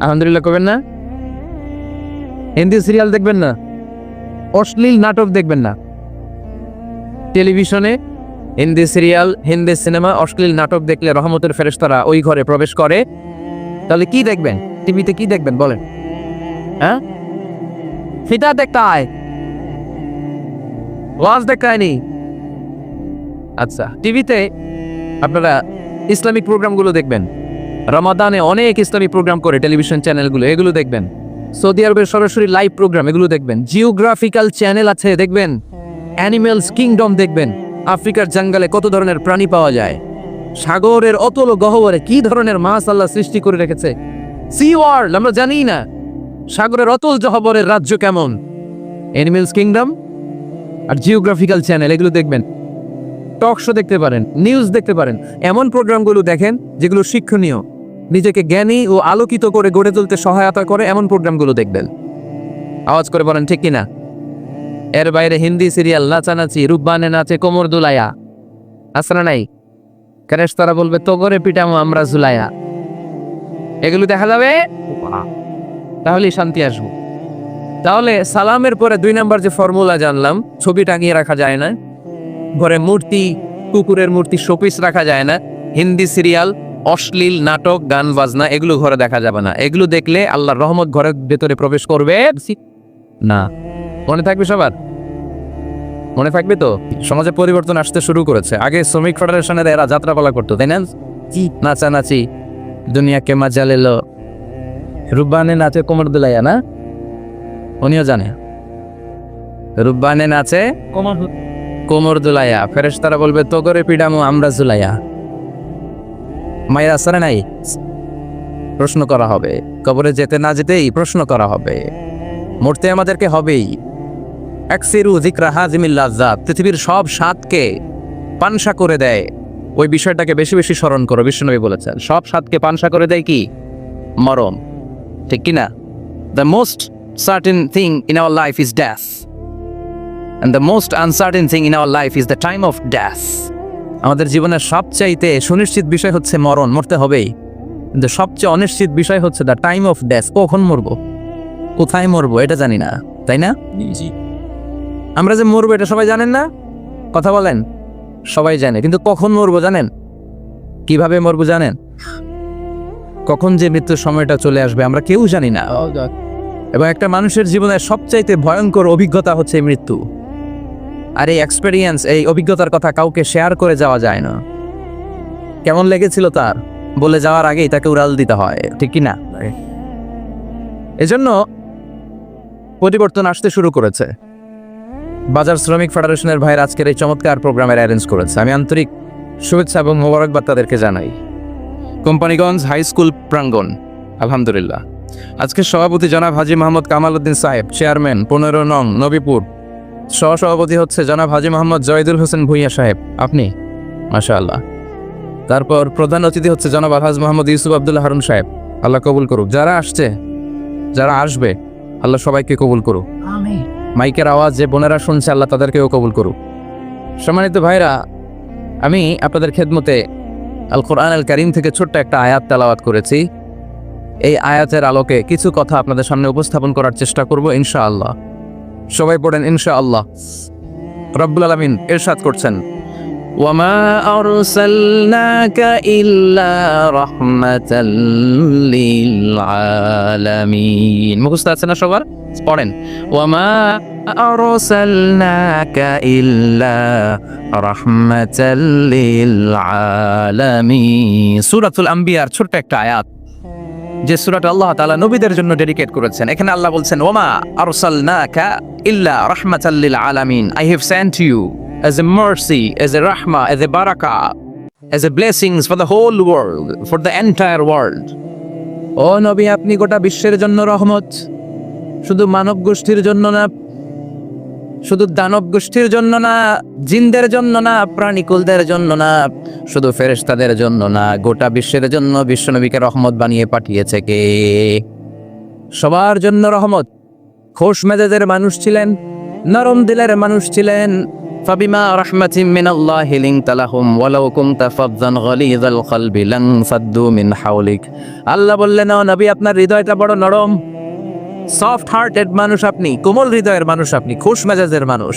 আলহামদুলিল্লাহ করবেন না? হিন্দি সিরিয়াল দেখবেন না, অশ্লীল নাটক দেখবেন না। টেলিভিশনে হিন্দি সিরিয়াল, হিন্দি সিনেমা, অশ্লীল নাটক দেখলে রহমতের ফেরেশতারা ওই ঘরে প্রবেশ করে। তাহলে কি দেখবেন? টিভিতে কি দেখবেন বলেন? হ্যাঁ, ফিতা দেখায়, ওয়াজ দেখায়নি। আচ্ছা, টিভিতে আপনারা ইসলামিক প্রোগ্রামগুলো দেখবেন, রমাদানে অনেক ইসলামিক প্রোগ্রাম করে টেলিভিশন চ্যানেলগুলো, এগুলো দেখবেন। সৌদি আরবের সরাসরি লাইভ প্রোগ্রাম, এগুলো দেখবেন। জিওগ্রাফিক্যাল চ্যানেল আছে, দেখবেন। অ্যানিমেলস কিংডম দেখবেন, আফ্রিকার জঙ্গলে কত ধরনের প্রাণী পাওয়া যায়, সাগরের অতল গহ্বরে কি ধরনের মাছ আল্লাহ সৃষ্টি করে রেখেছে। সি ওয়ার্ল্ড আমরা জানি না, সাগরের অতল গহ্বরের রাজ্য কেমন। অ্যানিমেলস কিংডম আর জিওগ্রাফিক্যাল চ্যানেল, এগুলো দেখবেন। টক শো দেখতে পারেন, নিউজ দেখতে পারেন। এমন প্রোগ্রামগুলো দেখেন যেগুলো শিক্ষণীয়, নিজেকে জ্ঞানী ও আলোকিত করে গড়ে তুলতে সহায়তা করে, এমন প্রোগ্রামগুলো দেখবেন। আওয়াজ করে বলেন ঠিক কিনা। এর বাইরে হিন্দি সিরিয়াল, নাচানাচি, রূপবানে নাচে কোমর দুলাইয়া, আসরা নাই, তারা বলবে তো করে পিটামো আমরা ঝুলাইয়া, এগুলো দেখা যাবে, তাহলেই শান্তি আসবো। তাহলে সালামের পরে 2 নাম্বার যে ফর্মুলা জানলাম, ছবি টাঙিয়ে রাখা যায় না, ঘরে মূর্তি, কুকুরের মূর্তি, শোপিস রাখা যায় না, হিন্দি সিরিয়াল, অশ্লীল নাটক, গান বাজনা, এগুলো ঘরে দেখা যাবে না। এগুলো দেখলে আল্লাহর রহমত ঘরের ভেতরে প্রবেশ করবে না। মনে থাকবে সবার? মনে থাকবে তো? সমাজে পরিবর্তন আসতে শুরু করেছে। আগে শ্রমিক ফেডারেশনের এরা যাত্রাপালা করতো, তাই না? নাচানাচি, দুনিয়াকে মজা লেলো, রুব্বানে নাচে কোমর দুলাইয়া, না? উনিও জানে রুব্বানে নাচে কোমর দুলাইয়া, ফেরেশতারা বলবে তো করে পিডামো আমরা জুলাইয়া। মায়ের আসরে নাই, প্রশ্ন করা হবে। কবরে যেতে না যেতেই প্রশ্ন করা হবে, মরতে আমাদেরকে হবেই। আকসিরু যিকরা হাজিমিল লাজ্জাত, পৃথিবীর সব স্বাদকে পানসা করে দেয়, ওই বিষয়টাকে বেশি বেশি স্মরণ করো। বিশ্বনবী বলেছেন সব স্বাদকে পানসা করে দেয় কি? মরণ, ঠিক কিনা? The most certain thing in our life is death, and the most uncertain thing in our life is the time of death. আমাদের জীবনের সবচাইতে সুনিশ্চিত বিষয় হচ্ছে মরণ, মরতে হবেই। কিন্তু সবচেয়ে অনিশ্চিত বিষয় হচ্ছে দ্য টাইম অফ ডেথ, কখন মরবো, কোথায় মরবো এটা জানি না, তাই না? জি। আমরা যে মরবো এটা সবাই জানেন না? কথা বলেন। সবাই জানে, কিন্তু কখন মরবো জানেন? কিভাবে মরবো জানেন? কখন যে মৃত্যুর সময়টা চলে আসবে আমরা কেউ জানি না। এবং একটা মানুষের জীবনের সবচাইতে ভয়ঙ্কর অভিজ্ঞতা হচ্ছে মৃত্যু। আর এই এক্সপেরিয়েন্স, এই অভিজ্ঞতার কথা কাউকে শেয়ার করে যাওয়া যায় না। কেমন লেগেছিল তার বলে যাওয়ার আগেই তাকে উড়াল দিতে হয়, ঠিক কি না? এজন্য পরিবর্তন আসতে শুরু করেছে। বাজার শ্রমিক ফেডারেশনের ভাইয়ের আজকের এই চমৎকার প্রোগ্রামের অ্যারেঞ্জ করেছে, আমি আন্তরিক শুভেচ্ছা এবং মোবারকবাদ তাদেরকে জানাই। কোম্পানিগঞ্জ হাই স্কুল প্রাঙ্গণ, আলহামদুলিল্লাহ। আজকের সভাপতি জনাব হাজী মোহাম্মদ কামাল উদ্দিন সাহেব, চেয়ারম্যান 15 নং নবীপুর। সহসভাপতি হচ্ছে জনাব হাজী মোহাম্মদ জয়দুল হোসেন ভুইয়া সাহেব, আপনি, মাশাআল্লাহ। তারপর প্রধান অতিথি হচ্ছে জনাব আলহাজ মোহাম্মদ ইউসুফ আব্দুল্লাহ হারুন সাহেব, আল্লাহ কবুল করুক। যারা আসছে, যারা আসবে, আল্লাহ সবাইকে কবুল করুক। মাইকের আওয়াজ যে বোনেরা শুনছে, আল্লাহ তাদেরকেও কবুল করুক। সম্মানিত ভাইরা, আমি আপনাদের খেদমতে আল কোরআন আল কারীম থেকে ছোট্ট একটা আয়াত তেলাওয়াত করেছি। এই আয়াতের আলোকে কিছু কথা আপনাদের সামনে উপস্থাপন করার চেষ্টা করব ইনশাআল্লাহ। সবাই পড়েন ইনশাআল্লাহ। রব্বুল আলামিন ইরশাদ করছেন, ওয়ামা আরসালনাকা ইল্লা রাহমাতাল লিল আলামিন। মুখস্থ আছে না সবার? পড়েন, ওয়ামা আরসালনাকা ইল্লা রাহমাতাল লিল আলামিন। সূরাতুল আম্বিয়ার ছোট্ট একটা আয়াত, যে সূরাটা আল্লাহ তাআলা নবীদের জন্য ডেডিকেট করেছেন। এখানে আল্লাহ বলছেন, ওমা আরসালনাকা ইল্লা রাহমাতাল লিল আলামিন, I have sent you as a mercy, as a rahma, as a barakah, as a blessings for the whole world, for the entire world. ও নবী, আপনি গোটা বিশ্বের জন্য রহমত, শুধু মানব গোষ্ঠীর জন্য না, শুধু দানব গোষ্ঠীর জন্য না, জিনদের জন্য না, প্রাণীকুলদের জন্য না, শুধু ফেরেশতাদের জন্য না, গোটা বিশ্বের জন্য বিশ্বনবীকে রহমত বানিয়ে পাঠিয়েছে কে? সবার জন্য রহমত। খোশ মেজাজের মানুষ ছিলেন, নরম দিলের মানুষ ছিলেন। ফাবিমা রাহমাতিন মিনাল্লাহি লিনতা লাহুম ওয়ালাউ কুনতা ফাযযান গালিযাল কলবি লানফাদ্দু মিন হাওলিক। আল্লাহ বললেন, ও নবী, আপনার হৃদয়টা বড় নরম, সফট হার্টেড মানুষ আপনি, কোমল হৃদয়ের মানুষ আপনি, খুশ মেজাজের মানুষ।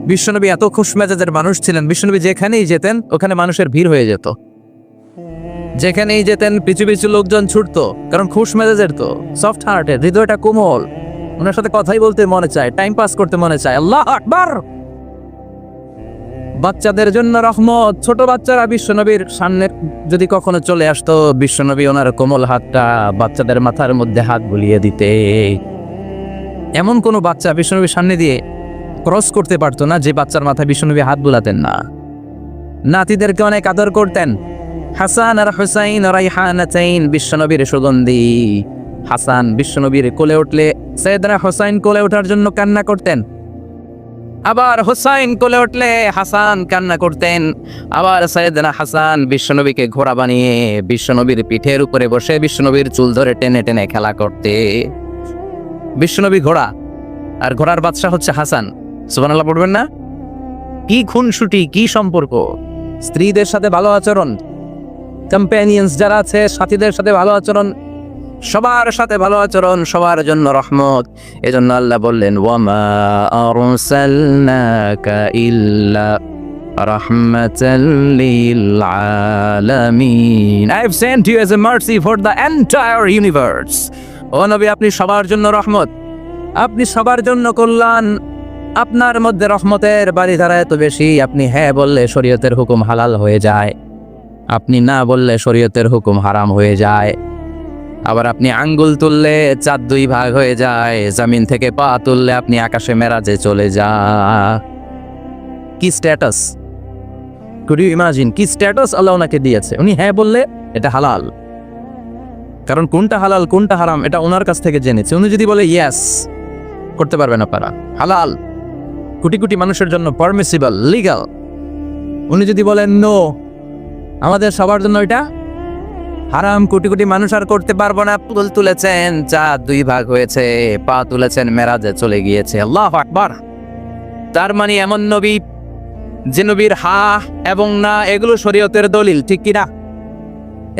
বিশ্বনবী এত খুশ মেজাজের মানুষ ছিলেন, বিশ্বনবী যেখানেই যেতেন ওখানে মানুষের ভিড় হয়ে যেত। যেখানেই যেতেন পিছু পিছু লোকজন ছুটতো, কারণ খুশ মেজাজের তো, সফট হার্টেড, হৃদয়টা কোমল। ওনার সাথে কথাই বলতে মনে চায়, টাইম পাস করতে মনে চায়। আল্লাহু আকবার। বাচ্চাদের জন্য রহমত। ছোট বাচ্চারা বিশ্বনবীর সামনে যদি কখনো চলে আসতো, বিশ্বনবী ওনার কোমল হাতটা বাচ্চাদের মাথার মধ্যে হাত বুলিয়ে দিতে। এমন কোনো বাচ্চা বিশ্বনবীর সামনে দিয়ে ক্রস করতে পারতো না যে বাচ্চার মাথায় বিশ্বনবী হাত বুলাতেন না। নাতিদেরকে অনেক আদর করতেন। হাসান আর হুসাইন রাইহানাতাইন, বিশ্বনবীর সুগন্ধি। হাসান বিশ্বনবীর কোলে উঠলে সাইয়েদনা হুসাইন কোলে ওঠার জন্য কান্না করতেন। আবার হুসাইন কোলে উঠলে হাসান কান্না করতেন। আবার সাইয়েদনা হাসান বিশ্বনবীকে ঘোড়া বানিয়ে বিশ্বনবীর পিঠের উপরে বসে বিশ্বনবীর চুল ধরে টেনে টেনে খেলা করতে। বিশ্বনবী ঘোড়া, আর ঘোড়ার বাদশা হচ্ছে হাসান। সুবহানাল্লাহ পড়বেন না? কি খুনসুটি, কি সম্পর্ক! স্ত্রীদের সাথে ভালো আচরণ, কম্প্যানিয়ন্স যারা আছে সাথীদের সাথে ভালো আচরণ, সবার সাথে ভালো আচরণ, সবার জন্য রহমত। এজন্য আল্লাহ বললেন, ওয়ামা আরসালনাকা ইল্লা রাহমাতাল লিল আলামিন। I have sent you as a mercy for the entire universe. ও নবী, আপনি সবার জন্য রহমত, আপনি সবার জন্য কল্যাণ। আপনার মধ্যে রহমতের বাড়িধারা এত বেশি, আপনি হ্যাঁ বললে শরীয়তের হুকুম হালাল হয়ে যায়, আপনি না বললে শরীয়তের হুকুম হারাম হয়ে যায়। আবার আপনি আঙ্গুল তুললে চাঁদ দুই ভাগ হয়ে যায়, জমিন থেকে পা তুললে আপনি আকাশে মেরাজে চলে যান। কি স্ট্যাটাস! কুড ইউ ইমাজিন কি স্ট্যাটাস আল্লাহ ওনাকে দিয়েছে। উনি হ্যাঁ বললে এটা হালাল, কারণ কোনটা হালাল কোনটা হারাম এটা ওনার কাছ থেকে জেনেছে। উনি যদি বলে ইয়েস, করতে পারবেন আপনারা, হালাল, কোটি কোটি মানুষের জন্য পারমিসিবল, লিগ্যাল। উনি যদি বলেন নো, আমাদের সবার জন্য এটা হারাম, কোটি কোটি মানুষ আর করতে পারবো না। পুতুল তুলেছেন, চাঁদ দুই ভাগ হয়েছে, পা তুলেছেন, মেরাজে চলে গিয়েছে। আল্লাহু আকবার। তার মানে এমন নবী যে নবীর হা এবং না এগুলো শরীয়তের দলিল, ঠিক কিনা?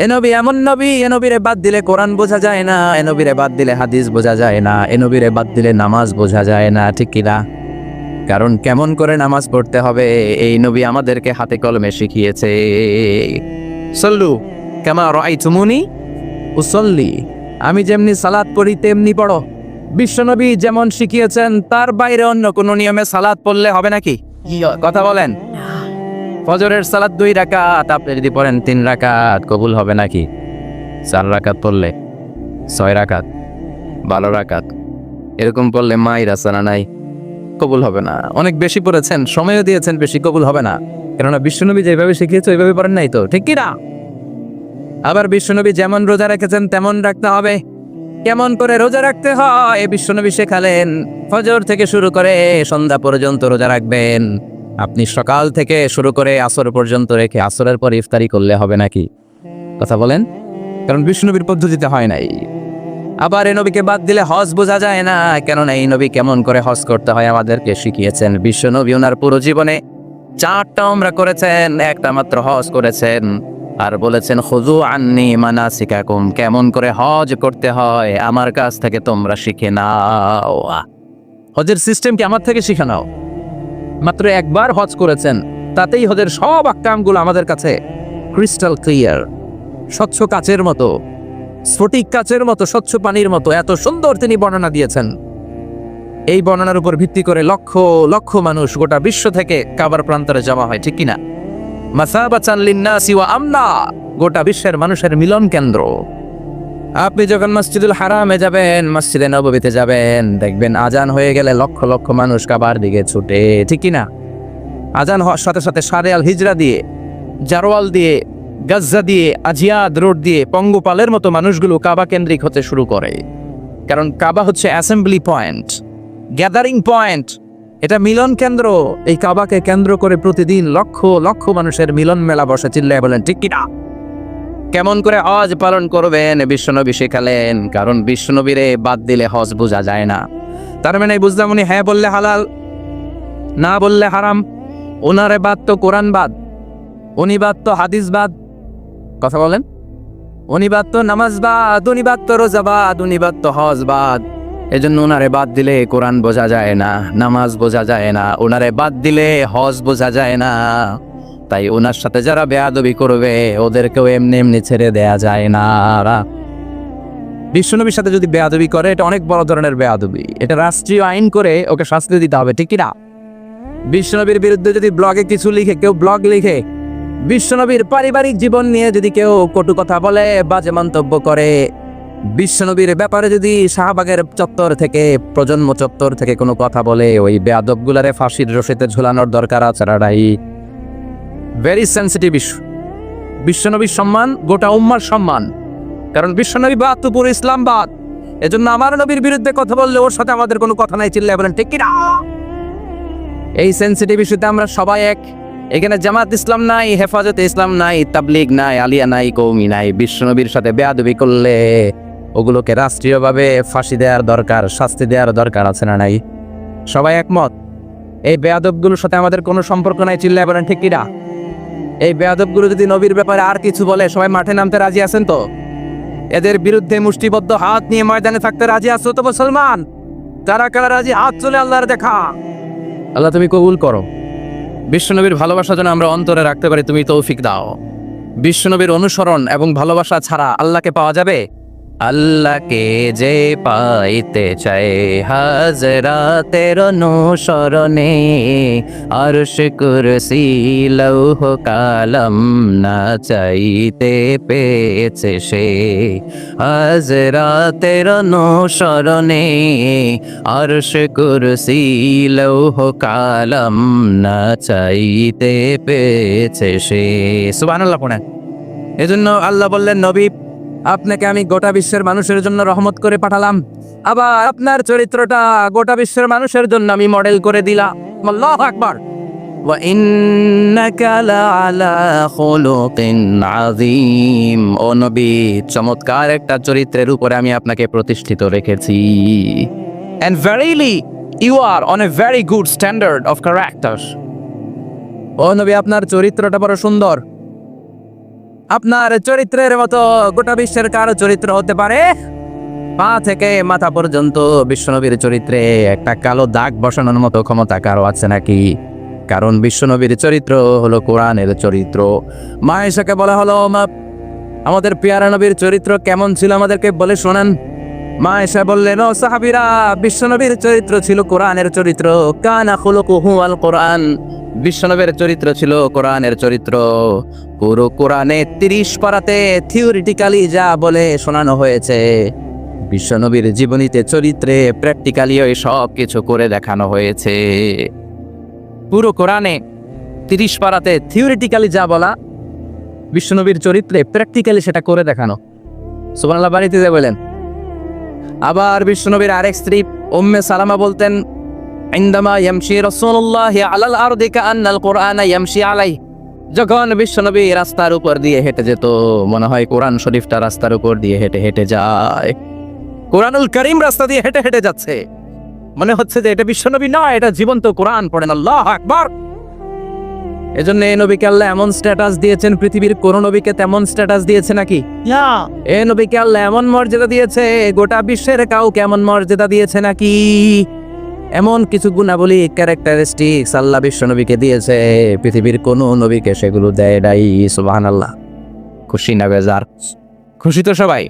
এ নবী এমন নবী, এ নবীরে বাদ দিলে কোরআন বোঝা যায় না, এ নবীরে বাদ দিলে হাদিস বোঝা যায় না, এ নবীরে বাদ দিলে নামাজ বোঝা যায় না, ঠিক কিনা? কারণ কেমন করে নামাজ পড়তে হবে এই নবী আমাদেরকে হাতে কলমে শিখিয়েছে। সল্লু কামা রাআইতুমুনি উসাল্লি, আমি যেমনি সালাত পড়ি তেমনি পড়ো। বিশ্বনবী যেমন শিখিয়েছেন তার বাইরে অন্য কোন নিয়মে সালাত পড়লে হবে নাকি? কথা বলেন। ফজরের সালাত 2 রাকাত, আপনি যদি পড়েন 3 রাকাত, কবুল হবে নাকি? 4 রাকাত পড়লে, 6 রাকাত, 12 রাকাত এরকম পড়লে মাই রাসানা নাই, কবুল হবে না। অনেক বেশি পড়েছেন, সময়ও দিয়েছেন বেশি, কবুল হবে না। কেননা বিশ্বনবী যেভাবে শিখিয়েছে ওইভাবে পড়েন নাই তো, ঠিক কি না? আবার বিশ্বনবী যেমন রোজা রেখেছেন তেমন রাখতে হবে। কেমন করে রোজা রাখতে হয় বিশ্বনবী শেখালেন। ফজর থেকে শুরু করে সন্ধ্যা পর্যন্ত রোজা রাখবেন। আপনি সকাল থেকে শুরু করে আসর পর্যন্ত রেখে আসরের পর ইফতারি করলে হবে নাকি? কথা বলেন। কারণ বিশ্বনবীর পদ্ধতিতে হয় নাই। আবার এই নবীকে বাদ দিলে হজ বোঝা যায় না, কেননা এই নবী কেমন করে হজ করতে হয় আমাদেরকে শিখিয়েছেন। বিশ্বনবী ওনার পুরো জীবনে 4টা উমরা করেছেন, একটা মাত্র হজ করেছেন। আর বলেছেন খুযু আন্নী মানাসিকাকুম, কেমন করে হজ করতে হয় আমার কাছ থেকে তোমরা শিখে নাও। হজের সিস্টেম কি আমার থেকে শিখে নাও। মাত্র একবার হজ করেছেন, তাতেই হজের সব আহকামগুলো আমাদের কাছে ক্রিস্টাল ক্লিয়ার, স্বচ্ছ কাচের মতো, স্ফটিক কাচের মতো, স্বচ্ছ পানির মতো এত সুন্দর তিনি বর্ণনা দিয়েছেন। এই বর্ণনার উপর ভিত্তি করে লক্ষ লক্ষ মানুষ গোটা বিশ্ব থেকে কাবার প্রান্তরে জমা হয়, ঠিক কিনা? মাসাবাতান লিন্নাসি ওয়া আমনা, গোটা বিশ্বের মানুষের মিলন কেন্দ্র। আপনি যখন মসজিদুল হারামে যাবেন, মসজিদে নববীতে যাবেন, দেখবেন আজান হয়ে গেলে লক্ষ লক্ষ মানুষ কাবার দিকে ছুটে, ঠিক কিনা? আজান হওয়ার সাথে সাথে সারে আল হিজরা দিয়ে, জারওয়াল দিয়ে, গাজ্জা দিয়ে, আজিয়াদ রোড দিয়ে পঙ্গপালের মতো মানুষগুলো কাবা কেন্দ্রিক হতে শুরু করে। কারণ কাবা হচ্ছে অ্যাসেম্বলি পয়েন্ট, গ্যাদারিং পয়েন্ট, এটা মিলন কেন্দ্র। এই কাবাকে কেন্দ্র করে প্রতিদিন লক্ষ লক্ষ মানুষের মিলন মেলা বসে। চিল্লায় বলেন ঠিক কিনা? কেমন করে হজ পালন করবেন বিশ্বনবী শেখালেন। কারণ বিশ্বনবীরে বাদ দিলে হজ বোঝা যায় না। তার মানে বুঝলাম উনি হ্যাঁ বললে হালাল, না বললে হারাম। ওনারে বাদ তো কোরআন বাদ, উনি বাদ তো হাদিস বাদ। কথা বলেন। উনি বাদ তো নামাজ বাদ, উনি বাদ তো রোজা বাদ, উনি বাদ তো হজ বাদ। এজন্য ওনারে বাদ দিলে কোরআন বোঝা যায় না, নামাজ বোঝা যায় না, ওনারে বাদ দিলে হজ বোঝা যায় না। তাই ওনার সাথে যারা বেয়াদবি করবে ওদেরকেও এমনি এমনি ছেড়ে দেয়া যায় না। বিশ্বনবীর সাথে যদি বেয়াদবি করে এটা অনেক বড় ধরনের বেয়াদবি, এটা রাষ্ট্রীয় আইন করে ওকে শাস্তি দিতে হবে, ঠিক কিনা? বিশ্বনবীর বিরুদ্ধে যদি ব্লগে কিছু লিখে, কেউ ব্লগ লিখে, বিশ্বনবীর পারিবারিক জীবন নিয়ে যদি কেউ কটু কথা বলে, বাজে মন্তব্য করে, বিশ্বনবীর ব্যাপারে যদি শাহবাগের চত্বর থেকে, প্রজন্ম চত্বর থেকে কোনো কথা বলে, ওই বেয়াদবগুলারে ফাঁসির রশিতে ঝুলানোর দরকার আছে। Very sensitive issue. বিশ্বনবীর সম্মান গোটা উম্মার সম্মান, কারণ বিশ্বনবী বাদ তো পুরো ইসলাম বাদ। এজন্য আমার নবীর বিরুদ্ধে কথা বললে ওর সাথে আমাদের কোনো কথা নাই, চিল্লায় বলেন ঠিক কিনা? এই সেন্সিটিভ ইস্যুতে আমরা সবাই এক। এখানে জামাত ইসলাম নাই, হেফাজতে ইসলাম নাই, তাবলিগ নাই, আলিয়া নাই, কওমি নাই। বিশ্বনবীর সাথে বেয়াদবি করলে ওগুলোকে রাষ্ট্রীয়ভাবে ফাঁসি দেওয়ার দরকার, শাস্তি দেওয়ার দরকার আছে না নাই? সবাই একমত? এই বেয়াদবগুলোর সাথে আমাদের কোনো সম্পর্ক নাই, চিল্লায় বলেন ঠিক কিনা? এই বেয়াদবগুলো যদি নবীর ব্যাপারে আর কিছু বলে, সবাই মাঠে নামতে রাজি আছেন তো? এদের বিরুদ্ধে মুষ্টিবদ্ধ হাত নিয়ে ময়দানে থাকতে রাজি আছো তো মুসলমান? কারা কারা রাজি? হাত চলে আল্লাহর দেখা। আল্লাহ তুমি কবুল করো। বিশ্বনবীর ভালোবাসা যেন আমরা অন্তরে রাখতে পারি, তুমি তৌফিক দাও। বিশ্বনবীর অনুসরণ এবং ভালোবাসা ছাড়া আল্লাহকে পাওয়া যাবে? আল্লাহকে যে পাইতে চায় হাজরাতের অনুসরণে, আরশ কুরসি লৌহ কালাম না চাইতে পেয়েছে সে। হাজরাতের অনুসরণে, আরশ কুরসি লৌহ কালাম না চাইতে পেয়েছে সে। সুবহানাল্লাহ পড়েন। এজন্য আল্লাহ বললেন, নবী আপনাকে আমি গোটা বিশ্বের মানুষের জন্য রহমত করে পাঠালাম, আবার আপনার চরিত্রটা গোটা বিশ্বের মানুষের জন্য আমি মডেল করে দিলাম। আল্লাহু আকবার। ওয়া ইন্নাকা লাআলা খুলুকিন আযীম। ও নবী, চমৎকার একটা চরিত্রের উপরে আমি আপনাকে প্রতিষ্ঠিত রেখেছি। And verily you are on a very good standard of character. ও নবী, আপনার চরিত্রটা বড় সুন্দর। আপনার চরিত্রের মতো গোটা বিশ্বের কারো চরিত্র হতে পারে? পা থেকে মাথা পর্যন্ত বিশ্বনবীর চরিত্রে একটা কালো দাগ বসানোর মতো ক্ষমতা কারো আছে নাকি? কারণ বিশ্বনবীর চরিত্র হলো কোরআনের চরিত্র। মা আয়েশাকে বলা হলো, মা আমাদের পেয়ারা নবীর চরিত্র কেমন ছিল আমাদেরকে বলে শোনান। মা আয়েশা বললেন, ও সাহাবীরা, বিশ্বনবীর চরিত্র ছিল কোরআনের চরিত্র। কানা খুলুকুহু আল কোরআন। বিশ্বনবীর চরিত্র ছিল কোরআনের চরিত্র। পুরো কোরআনে 30 পারাতে থিওরিটিক্যালি যা বলে শোনানো হয়েছে, বিশ্বনবীর জীবনীতে, চরিত্রে, প্র্যাকটিক্যালিও সব কিছু করে দেখানো হয়েছে। পুরো কোরআনে 30 পারাতে থিওরিটিক্যালি যা বলা, বিশ্বনবীর চরিত্রে প্র্যাকটিক্যালি সেটা করে দেখানো। সুবহানাল্লাহ বাড়িতে যে বলেন। আবার বিশ্বনবীর আরেক স্ত্রী উম্মে সালামা বলতেন, ইনদামা ইয়ামশি রাসূলুল্লাহি আলাল আরদি কাআন্নাল কুরআনা ইয়ামশি আলাইহি। যখন বিশ্বনবী রাস্তার উপর দিয়ে হেঁটে যেত, মনে হয় কোরআন শরীফটা রাস্তার উপর দিয়ে হেঁটে হেঁটে যায়। কোরআনুল কারীম রাস্তা দিয়ে হেঁটে হেঁটে যাচ্ছে, মনে হচ্ছে যে এটা বিশ্বনবী নয়, এটা জীবন্ত কোরআন। পড়েন আল্লাহু আকবার। এজন্য এই নবীকে আল্লাহ এমন স্ট্যাটাস দিয়েছেন, পৃথিবীর কোন নবীকে তেমন স্ট্যাটাস দিয়েছে নাকি? এই নবীকে আল্লাহ এমন মর্যাদা দিয়েছে, গোটা বিশ্বের কাউকে এমন মর্যাদা দিয়েছে নাকি? এমন কিছু গুণাবলী, ক্যারেক্টারিস্টিক্স আল্লাহ বিশ্বনবীকে দিয়েছে, পৃথিবীর কোন নবীকে সেগুলো দেয় নাই। সুবহানাল্লাহ। খুশি না বেজার? খুশি তো সবাই।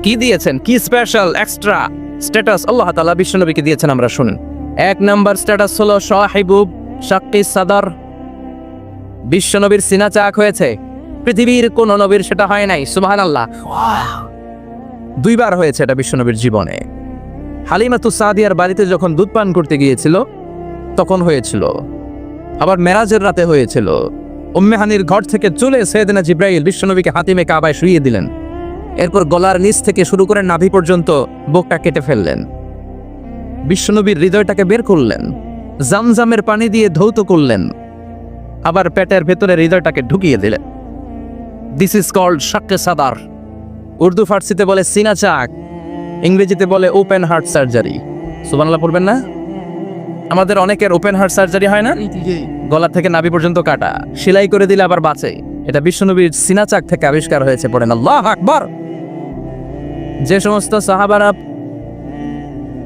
কি দিয়েছেন, কি স্পেশাল এক্সট্রা স্ট্যাটাস আল্লাহ তাআলা বিশ্বনবীকে দিয়েছেন আমরা শুনুন। 1 নাম্বার স্ট্যাটাস হলো সাহিবুব শাক্কি সাদর। বিশ্বনবীর সিনা চাক হয়েছে, পৃথিবীর কোন নবীর সেটা হয় নাই। সুবহানাল্লাহ। 2 বার হয়েছে এটা বিশ্বনবীর জীবনে। হালিমাতুস সাদিয়ার বাড়িতে যখন দুধ পান করতে গিয়েছিল তখন হয়েছিল, আবার মেরাজের রাতে হয়েছিল। উম্মে হানির ঘর থেকে চলে সাইয়েদনা জিবরাইল বিশ্বনবীকে হাতিমে কাবায় শুইয়ে দিলেন। এরপর গলার নিচ থেকে শুরু করে নাভি পর্যন্ত বুকটা কেটে ফেললেন। বিশ্বনবীর হৃদয়টাকে বের করলেন, জামজামের পানি দিয়ে ধৌত করলেন, আবার পেটের ভেতরে হৃদয়টাকে ঢুকিয়ে দিলেন। দিস ইজ কল্ড শাক্কে সাদার। উর্দু ফার্সিতে বলে সিনা চাক, ইংরেজিতে বলে ওপেন হার্ট সার্জারি। সুবহানাল্লাহ পড়বেন না? আমাদের অনেকের ওপেন হার্ট সার্জারি হয় না? গলা থেকে নাভি পর্যন্ত কাটা, সেলাই করে দিলে আবার বাঁচে। এটা বিশ্বনবীর সিনা চাক থেকে আবিষ্কার হয়েছে। পড়েন আল্লাহু আকবার। যে সমস্ত সাহাবারা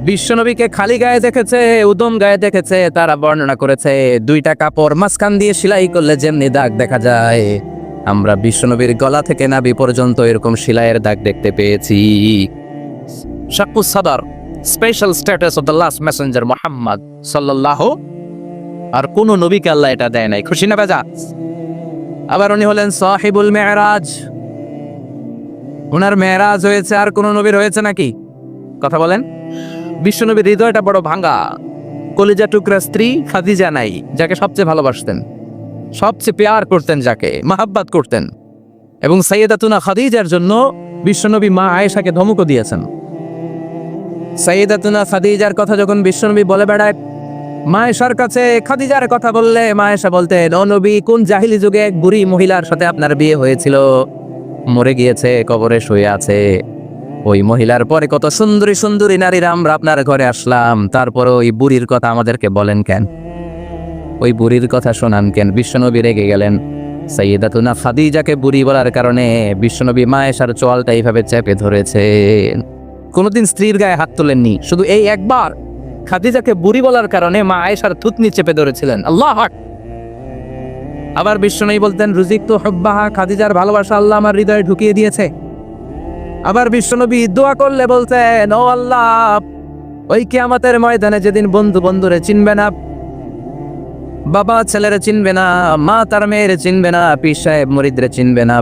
বিশ্বনবীকে খালি গায়ে দেখেছে, উদম গায়ে দেখেছে, তারা বর্ণনা করেছে 2টা কাপড় মাঝখান দিয়ে সেলাই করলে যেমনি দাগ দেখা যায়, আমরা বিশ্বনবীর গলা থেকে নাভি পর্যন্ত এরকম সেলাইয়ের দাগ দেখতে পেয়েছি। শাকুস সাদার, special status of the last Messenger Muhammad সাল্লাল্লাহু, আর কোন নবীকে আল্লাহ এটা দেয় নাই। খুশি না বেজা? আবার উনি হলেন সাহিবুল মেরাজ, ওনার মেরাজ হয়েছে, আর কোন নবীর হয়েছে নাকি? কথা বলেন। বিশ্বনবীর হৃদয়টা বড় ভাঙা, কলিজা টুকরা স্ত্রী খাদিজা নাই, যাকে সবচেয়ে ভালোবাসতেন, সবচেয়ে প্যার করতেন, যাকে মাহাব্বাত করতেন। এবং সাইয়েদাতুনা খাদিজার জন্য বিশ্বনবী মা আয়েশাকে ধমকও দিয়েছেন। সাইয়েদাতুনা খাদিজার কথা যখন বিশ্বনবী বলে বেড়ায় মা আয়েশার কাছে, খাদিজার কথা বললে মা আয়েশা বলতেন, ও নবী, কোন জাহিলি যুগে এক বুড়ি মহিলার সাথে আপনার বিয়ে হয়েছিল, মরে গিয়েছে, কবরে শুয়ে আছে। ওই মহিলার পরে কত সুন্দরী সুন্দরী নারীরা আমরা আপনার ঘরে আসলাম, তারপরে ওই বুড়ির কথা আমাদেরকে বলেন কেন? ওই বুড়ির কথা শোনান কেন? বিশ্বনবী রেগে গেলেন। সাইয়েদাতুনা খাদিজাকে বুড়ি বলার কারণে বিশ্বনবী মা আয়েশার চোয়ালটা এইভাবে চেপে ধরেছেন। কোনোদিন স্ত্রীর গায়ে হাত তোলেননি, শুধু এই একবার খাদিজাকে বুড়ি বলার কারণে মা আয়েশার থুতনি চেপে ধরেছিলেন। আল্লাহ হক। আবার বিশ্বনবী বলতেন, রুজিকতু হুব্বাহা, খাদিজার ভালোবাসা আল্লাহ আমার হৃদয়ে ঢুকিয়ে দিয়েছে। আবার বিশ্বনবী দোয়া করলে বলতেন, ও আল্লাহ, ওই কিয়ামতের ময়দানে যেদিন বন্ধু বন্ধুরে চিনবে না, বাবা ছেলেরে চিনবে না, মা তার মেয়েরে চিনবে না, পীর সাহেব মুরিদরে চিনবে না,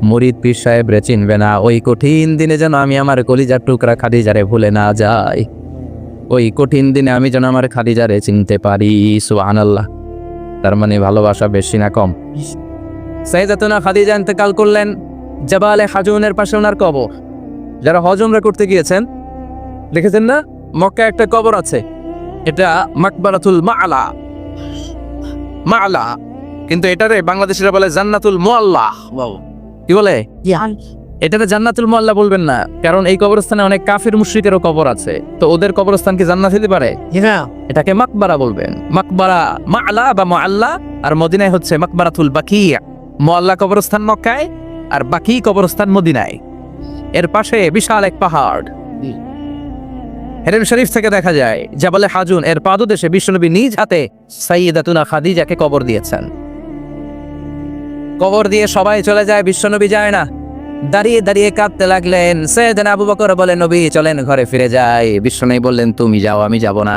মুরিদ পীর সাহেবরে চিনবে না, ওই কঠিন দিনে যেন আমি আমার কলিজার টুকরা খাদিজারে ভুলে না যাই। ওই কঠিন দিনে আমি যেন আমার খাদিজারে চিনতে পারি। সুবহানাল্লাহ। তার মানে ভালোবাসা বেশি না কম? সাইয়েদাতুনা খাদিজা ইন্তেকাল করলেন জাবালে হাজুনের পাশে ওনার কবর। যারা হজ উমরা করতে গিয়েছেন দেখেছেন না, মক্কায় একটা কবর আছে, এটা মাকবারাতুল মাআলা, মাআলা, কিন্তু এটারে বাংলাদেশিরা বলে জান্নাতুল মুআল্লা। কি বলে? এটারে জান্নাতুল মুআল্লা বলবেন না, কারণ এই কবরস্থানে অনেক কাফির মুশরিকেরও কবর আছে, তো ওদের কবরস্থান কি জান্নাত হতে পারে? এটাকে মাকবারা বলবেন। মাকবারা মাআলা বা মুআল্লা, আর মদিনায় হচ্ছে মাকবারাতুল বাকিয়া। মুআল্লা কবরস্থান মক্কায়, আর বাকি কবরস্থান মদিনায়। এর পাশে বিশাল এক পাহাড়, হেরেম শরীফ থেকে দেখা যায় জাবালে হাজুন, এর পাদদেশে বিশ্বনবী নিজ হাতে সাইয়েদাতুনা খাদিজাকে কবর দিয়েছেন। কবর দিয়ে সবাই চলে যায়, বিশ্বনবী যায় না। দাঁড়িয়ে দাঁড়িয়ে কাঁদতে লাগলেন। সাইয়েদনা আবু বকর বলে, নবী চলেন ঘরে ফিরে যাই। বিশ্বনবী বললেন, তুমি যাও, আমি যাব না।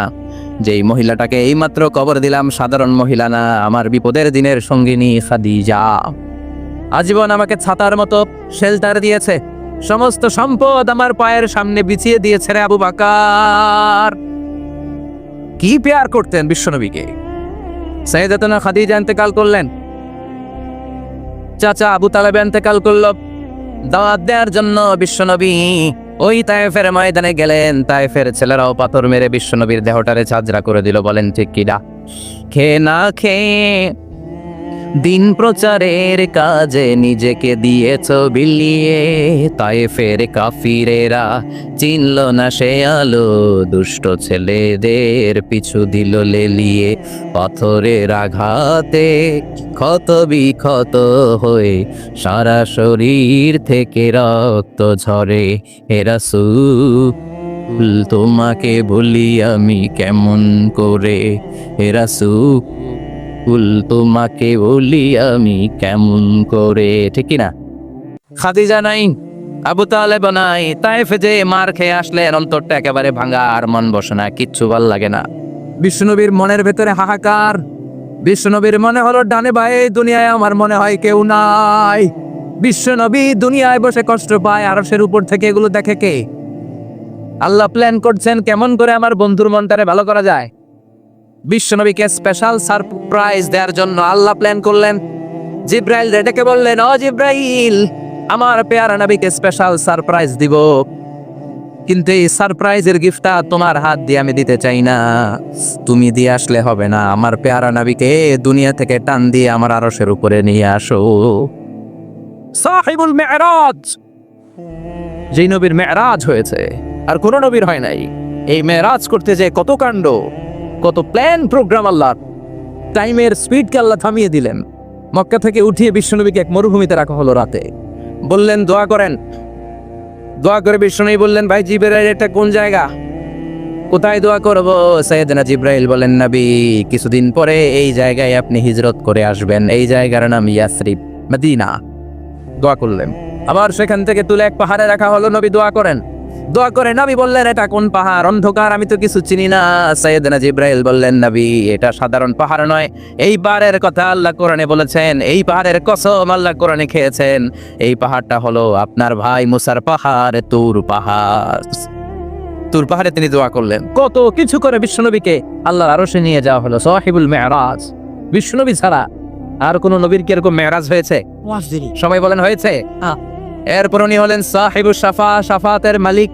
যেই মহিলাটাকে এইমাত্র কবর দিলাম সাধারণ মহিলা না, আমার বিপদের দিনের সঙ্গিনী খাদিজা। আজীবন আমাকে ছাতার মতো শেল্টার দিয়েছে, সমস্ত সম্পদ আমার পায়ের সামনে বিছিয়ে দিয়েছে রে আবু বকর। কি প্যার করতেন বিশ্বনবীকে। সাইয়েদাতুনা খাদিজা ইন্তেকাল করলেন, চাচা আবু তালেব ইন্তেকাল করল। দাওয়াত দেওয়ার জন্য বিশ্বনবী ওই তায়েফের ময়দানে গেলেন। তায়েফের ছেলেরাও পাথর মেরে বিশ্বনবীর দেহটারে ঝাঁঝরা করে দিল। বলেন ঠিক কিনা? খেয়ে না খেয়ে দিন প্রচারের কাজে নিজেকে দিয়েছ বিলিয়ে, তায়েফের কাফিরেরা চিনল না সে আলো, দুষ্ট ছেলেদের পিছু দিল লেলিয়ে। পাথরের আঘাতে ক্ষত বিক্ষত হয়ে সারা শরীর থেকে রক্ত ঝরে। হে রাসূল তোমাকে ভুলি আমি কেমন করে, হে রাসূল তোমাকে বলি আমি কেমন করে। ঠিক না? খাদিজা নাই, আবু তালেব নাই, তায়েফে যে মার খেয়ে আসলেন, অন্তরটা একেবারে ভাঙা, আর মন বসে না, কিচ্ছু ভাল লাগে না। বিশ্বনবীর মনের ভেতরে হাহাকার। বিশ্বনবীর মনে হলো, ডানে বায়ে দুনিয়ায় আমার মনে হয় কেউ নাই। বিশ্বনবী দুনিয়ায় বসে কষ্ট পায়, আরশের উপর থেকে এগুলো দেখে কে? আল্লাহ প্ল্যান করছেন কেমন করে আমার বন্ধুর মনটারে ভালো করা যায়। বিশ্বনবীকে স্পেশাল সারপ্রাইজ দেওয়ার জন্য আল্লাহ প্ল্যান করলেন। জিব্রাইল ডেকে বললেন, ও জিব্রাইল, আমার পেয়ারা নবীকে স্পেশাল সারপ্রাইজ দিব, কিন্তু এই সারপ্রাইজের গিফটটা তোমার হাত দিয়ে আমি দিতে চাই না, তুমি দিয়ে আসলে হবে না। আমার পেয়ারা নবীকে দুনিয়া থেকে টান দিয়ে আমার আরশের উপরে নিয়ে আসো। সাহিবুল মেরাজ, যেই নবীর মেরাজ হয়েছে আর কোন নবীর হয় নাই। এই মেরাজ করতে যে কত কাণ্ড, কত প্ল্যান প্রোগ্রাম। আল্লাহ টাইমের স্পিডকে আল্লাহ থামিয়ে দিলেন। মক্কা থেকে উঠিয়ে বিশ্বনবীকে এক মরুভূমিতে রাখা হলো রাতে। বললেন দোয়া করেন। দোয়া করে বিশ্বনবী বললেন, ভাই জিবরাইল, এটা কোন জায়গা, কোথায় দোয়া করব? সাইয়েদনা জিবরাইল বলেন, নবী কিছুদিন পরে এই জায়গায় আপনি হিজরত করে আসবেন, এই জায়গার নাম ইয়াসরিব, মদিনা। দোয়া করলেন। আবার সেখান থেকে তুলে এক পাহাড়ে রাখা হলো। নবী দোয়া করেন, দোয়া করে নবী বললেন, এটা কোন পাহাড়? অন্ধকার, আমি তো কিছু চিনি না। সাইয়েদনা জিব্রাইল বললেন, নবী এটা সাধারণ পাহাড় নয়, এই পাহাড়ের কথা আল্লাহ কোরআনে বলেছেন, এই পাহাড়ের কসম আল্লাহ কোরআনে খেয়েছেন। এই পাহাড়টা হলো আপনার ভাই মুসার পাহাড়, তুর পাহাড়। তুর পাহাড়ে তিনি দোয়া করলেন। কত কিছু করে বিশ্বনবীকে আল্লাহর আরশে নিয়ে যাওয়া হলো, সাহিবুল মেরাজ। বিশ্বনবী ছাড়া আর কোন নবীর কি এরকম মেরাজ হয়েছে? সবাই বলেন হয়েছে। এরপর উনি হলেন সাহিবুল শাফা, শাফাতের মালিক।